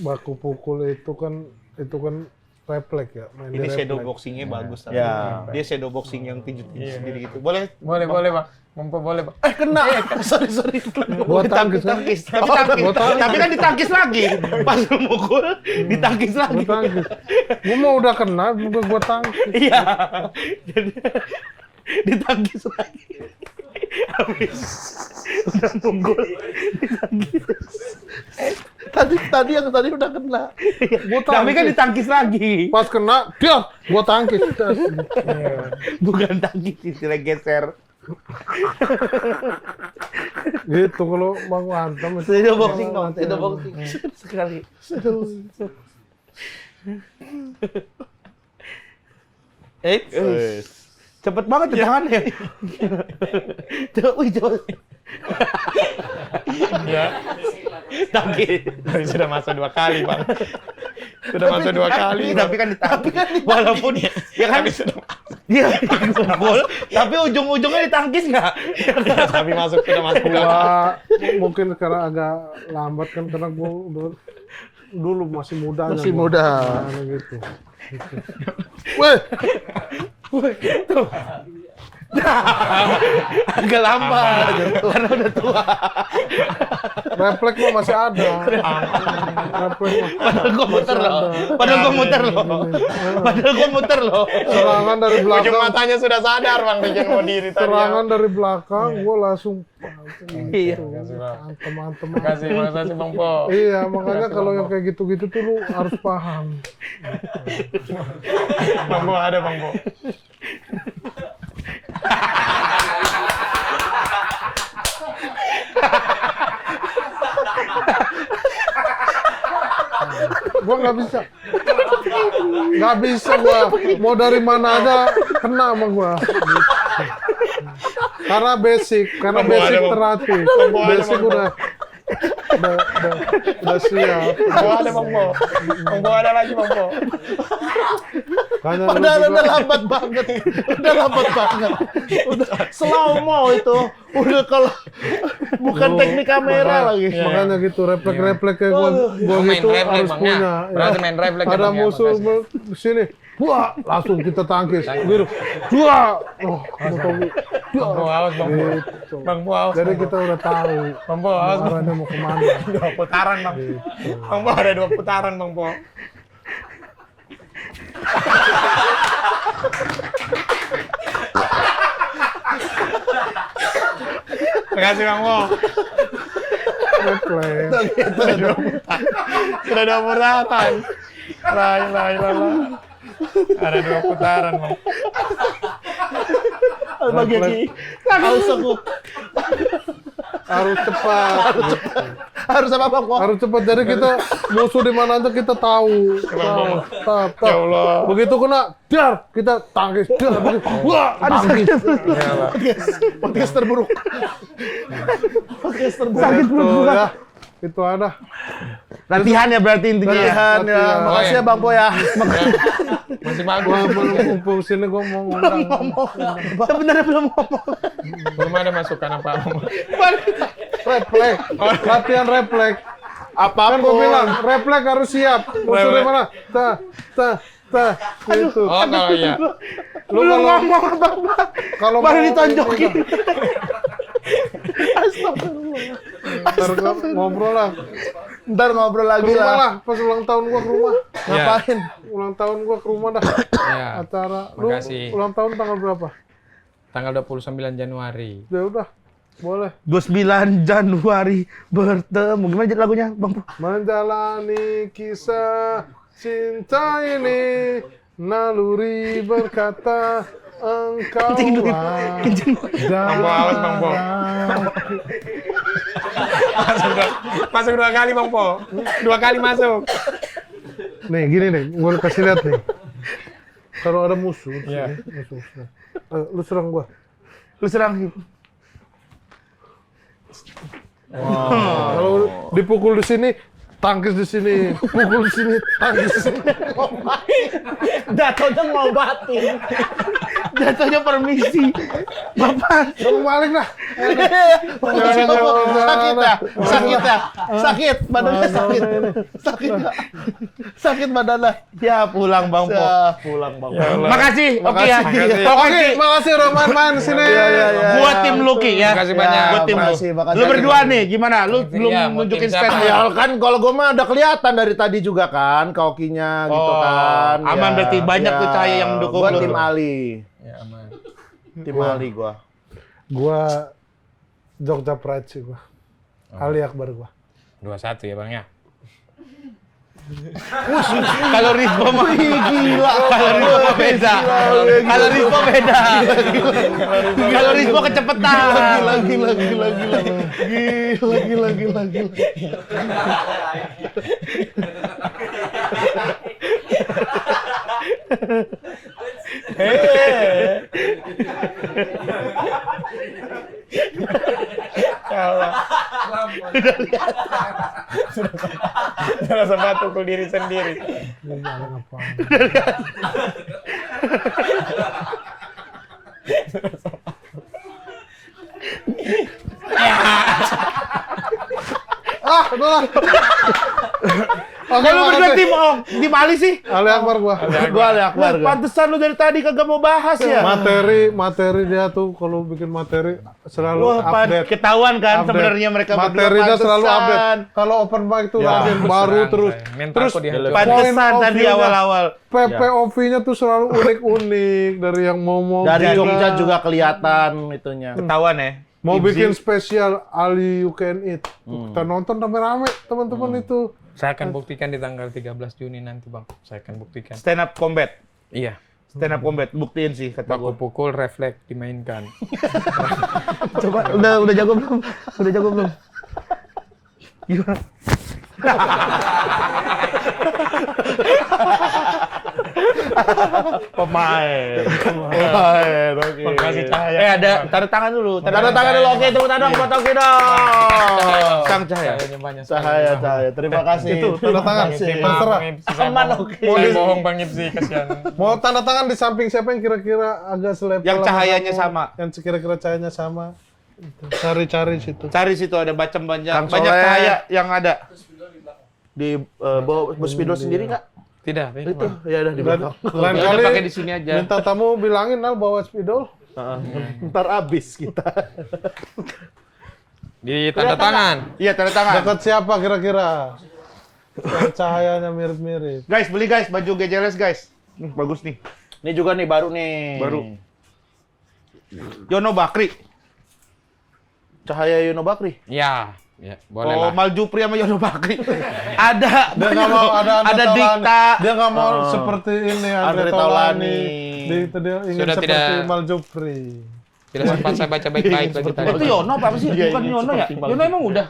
baku pukul itu kan refleks ya. Main Ini di shadow refleks. boxingnya bagus. tapi. Ya. Dia shadow boxing yang tinju-tinju sendiri gitu. Boleh? Boleh, Bang. Mampu boleh, Bang. Kena. Sorry. Gua tangkis. Ditangkis. Tapi kan ditangkis lagi. Pas lu mukul, ditangkis lagi. Gua tangkis. Gua mau udah kena, gua tangkis. Iya. Jadi ditangkis lagi. Habis udah mukul, ditangkis. Tadi yang tadi udah kena. Gua Tapi kan tangkis. ditangkis lagi. Pas kena, dia gua tangkis. Bukan tangkis, istilah geser. Gitu kalau mau hantam. Shadow boxing dong, shadow boxing. Sekali. Cepet banget tendangannya. Coba. Ya. Tangkis. Sudah masuk 2 kali, Bang. Sudah masuk 2 kali. Tapi kan ditangkis. Walaupun ya kan dia mukul, tapi ujung-ujungnya ditangkis nggak? Tapi sudah masuk. Gua mungkin sekarang agak lambat kan karena gua dulu masih muda. Masih muda. Gitu. Weh, Agak lambat karena udah tua. Refleks mah masih ada. Refleks mah. Padahal gua muter loh. Serangan dari Ujung belakang. matanya sudah sadar Bang bikin mau diri tadi. Serangan dari belakang, gue langsung Iya. antem-antem. Makasih Bang Po. Iya, makanya kalau yang kayak gitu-gitu tuh lu harus paham. Bang Po ada Bang Po. Gua nggak bisa gua. Mau dari mana aja kena sama gua. Karena basic terlatih. Basic udah siap. Bang Po ada Bang Po. Bang Po ada lagi Bang Po. Hanya Padahal lu udah juga- lambat banget. Udah slow mo itu. Udah kalau bukan teknik kamera lagi. Makanya gitu refleks kayak gua Main gitu refleks, harus Bang, punya. ya. Berarti main refleks ya, Ada Bang, ya. musuh sini, wah langsung kita tangkis. Gitu. Wah, Bang Po awas Bang Po. gitu. Bang Po awas. Jadi kita udah tahu Bang Po awas. arahnya mau kemana. 2 putaran Bang. Bang Po ada 2 putaran Bang Po. Terima kasih Bang Po. Refleks. Sudah 2 putaran. La ilaha illallah. Ada 2 putaran Bang. Bagian ini. Haus aku. Harus cepat. Harus apa Bang? Harus cepat. Jadi kita musuh di mana aja kita tahu. Tap. Ya Allah. Begitu kena, dar kita tangkis. Dar, begitu. Wah, tangkis. Podcast terburuk. Podcast terburuk. Sakit perut ya. Itu ada. Latihan ya berarti intinya. Latihan ya. Latihan. Makasih ya Bang Po ya. Masih bagus. Gua belum kumpul sini, gua mau ngundang. Sebenarnya belum ngomong. Belum ada masukan apa-apa. Refleks. Latihan refleks. Apa Kan gua bilang, refleks harus siap. Musuh di mana? Ta. Gitu. Oh, kalau iya. Lu kalau Baru mau- ditonjokin. Ntar gua ngobrol lah. Ntar ngobrol Ke lagi rumah lah. lah, pas ulang tahun gua ke rumah. Ngapain? Ulang tahun gua ke rumah dah. Ya. Acara. Lu Makasih. ulang tahun tanggal berapa? Tanggal 29 Januari. Ya udah. Boleh. 29 Januari bertemu. Gimana jadi lagunya, Bang Po? Menjalani kisah cinta ini, naluri berkata engkau lah. Bang Po, awas Bang Po. Masuk 2 kali Bang Po. 2 kali masuk. Nih gini nih, gue kasih lihat nih. Kalau ada musuh, Iya. musuh. Lu serang gua. Lu serang. Kalau dipukul di sini, tangkis di sini. Pukul di sini, tangkis di sini. Jatuhnya ngobatin. Jatuhnya permisi. Bapak. Kamu balik dah. Sakit badannya sakit. Sakit badannya. Ya pulang Bang Po. Ya, pulang Bang. Makasih. Oke ya. Makasih. Oke, makasih Roman man sini. Buat tim Lucky ya. Makasih banyak. Buat tim lu. makasih. Lu berdua nih gimana? Lu belum Iya, buat nunjukin tim siapa? stand Ya kan kalau gue mah udah kelihatan dari tadi juga kan kaokinya gitu Oh, kan. aman berarti banyak tuh cahaya yang mendukung Gua lu. tim Ali. Ya aman. Tim Ali gua. Gua Jogja Pride sih gua. Ali Akbar gua. 21 ya Bang ya. Kalau Rizko mah gila. Kalau Rizko beda. Kalau Rizko beda. Kalau Rizko kecepatan. Gila. Ya Allah. Sudah sempat pukul diri sendiri. Jangan apa. Udah lah. Kalau berdua tim Ali sih. Ali Akbar gua. Gua Ali Akbar. Wah, pantesan lu dari tadi kagak mau bahas ya. Materi dia tuh kalau bikin materi selalu Wah, update. ketahuan kan Update. sebenarnya mereka berdua Materinya selalu pantesan. update. Kalau open mic tuh Ya, ada yang baru terus. Mentalku dihancurkan. Pantesan Point of tadi view-nya. awal-awal. PPOV-nya tuh selalu unik-unik dari yang mau Dari kita- Jogja juga kelihatan itunya. Ketahuan ya. mau Ibzi. bikin spesial Ali You Can Eat. Kita nonton rame-rame teman-teman itu. Saya akan buktikan di tanggal 13 Juni nanti, Bang. Saya akan buktikan. Stand up combat. Iya. Stand up combat buktiin sih kata Baku gua. pukul refleks dimainkan. Coba udah jago belum? Udah jago belum? Gimana? Pemain. Oke. Makasih Cahaya. Ada tanda tangan dulu. Tanda tangan dulu. Oke, tepuk tangan buat Oki dong. Sang Cahaya. Cahayanya banyak sekali. Cahaya. Terima kasih. Itu tanda tangan. Terserah. Aman, oke. Saya bohong Bang Ipsi, kasihan. Mau tanda tangan di samping siapa yang kira-kira agak selevel Yang sama cahayanya kamu, sama. Yang kira-kira cahayanya sama. Cari-cari situ. Cari situ ada banyak Kang banyak Soleh. cahaya yang ada. Di bawah bus spidol sendiri nggak? Tidak, ini Itu Bang. ya udah di belakang. Lain Ya udah kali pakai di sini aja. minta tamu bilangin Nal bawa spidol. Ntar abis kita. Di tanda tangan. Iya, tanda tangan. Dekat siapa kira-kira? Yang cahayanya mirip-mirip. Guys, beli guys baju GJLS guys. Bagus nih. Ini juga nih baru nih. Baru. Yono Bakri. Cahaya Yono Bakri. Ya, ya, boleh Oh, lah. Maljupri sama Yono Bakri. Ada. Dia nggak mau ada Ada Dikta. Dia nggak mau seperti ini Andre Andre Taulani. Taulani. Dia ingin Sudah seperti tidak- Maljupri. Tidak sempat saya baca baik-baik lagi tadi. Itu Yono apa sih? Bukan Yono ya? Yono emang udah.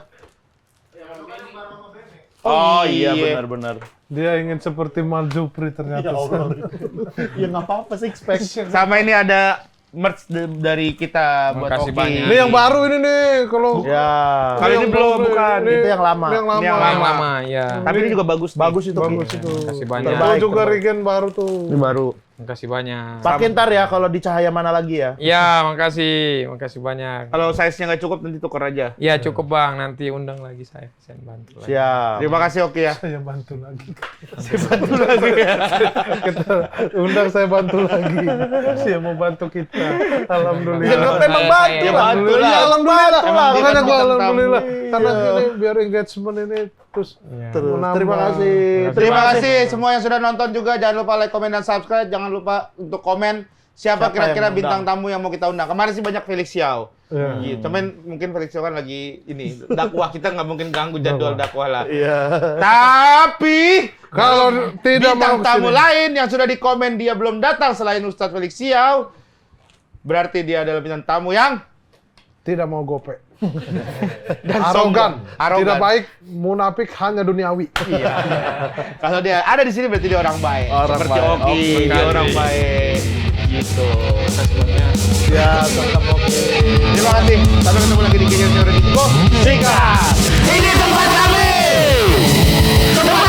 Oh iya benar-benar. Dia ingin seperti Maljupri ternyata. Ya nggak apa-apa six pack. Sama ini ada merch dari kita buat Makasih Oki. banyak. Ini yang baru ini nih kalau Ya. Kalau ini yang belum, baru, bukan. ini Itu yang lama. Ini yang lama. Ini yang Yang lama, ya. Tapi ini juga bagus. Bagus itu. Bagus itu. Makasih banyak. Itu juga regen baru tuh. Ini baru. Makasih banyak. Pakai ntar ya kalau di cahaya mana lagi ya. Ya, makasih. Makasih banyak. Kalau size-nya nggak cukup nanti tuker aja. Ya, cukup Bang. Nanti undang lagi saya bantu lagi. Siap. Terima kasih Oki ya. Saya bantu lagi. Bantu lagi ya. Kita undang saya bantu lagi. Saya mau bantu kita. Alhamdulillah. Ya, memang bantu Ya, lah. Alhamdulillah. Iya, Ya, alhamdulillah. Emang dia Makanya kan gua bintang alhamdulillah. tamu. Karena ini biar engagement ini terus menambah. Terima kasih. Terima kasih semua yang sudah nonton juga. Jangan lupa like, komen, dan subscribe. Jangan lupa untuk komen siapa kira-kira yang bintang undang? tamu yang mau kita undang. Kemarin sih banyak Felix Xiao. Iya. Gitu. Cuman mungkin Felix Xiao kan lagi ini dakwah, kita nggak mungkin ganggu jadwal dakwah lah. Iya. Tapi Kalau tidak mau bintang tamu kesini. lain yang sudah di komen dia belum datang selain Ustadz Felix Xiao, berarti dia adalah bintang tamu yang Tidak mau gope. dan Arogan. sombong. Arogan. Tidak baik, munafik hanya duniawi. Iya. Kalau dia ada di sini berarti dia orang baik. Orang Seperti baik. Oki, Oki. dia orang baik. Gitu. Ya, tetap oke. Terima kasih. Sampai ketemu lagi di Kikiru Go. Sikat. Ini tempat kami. Tempat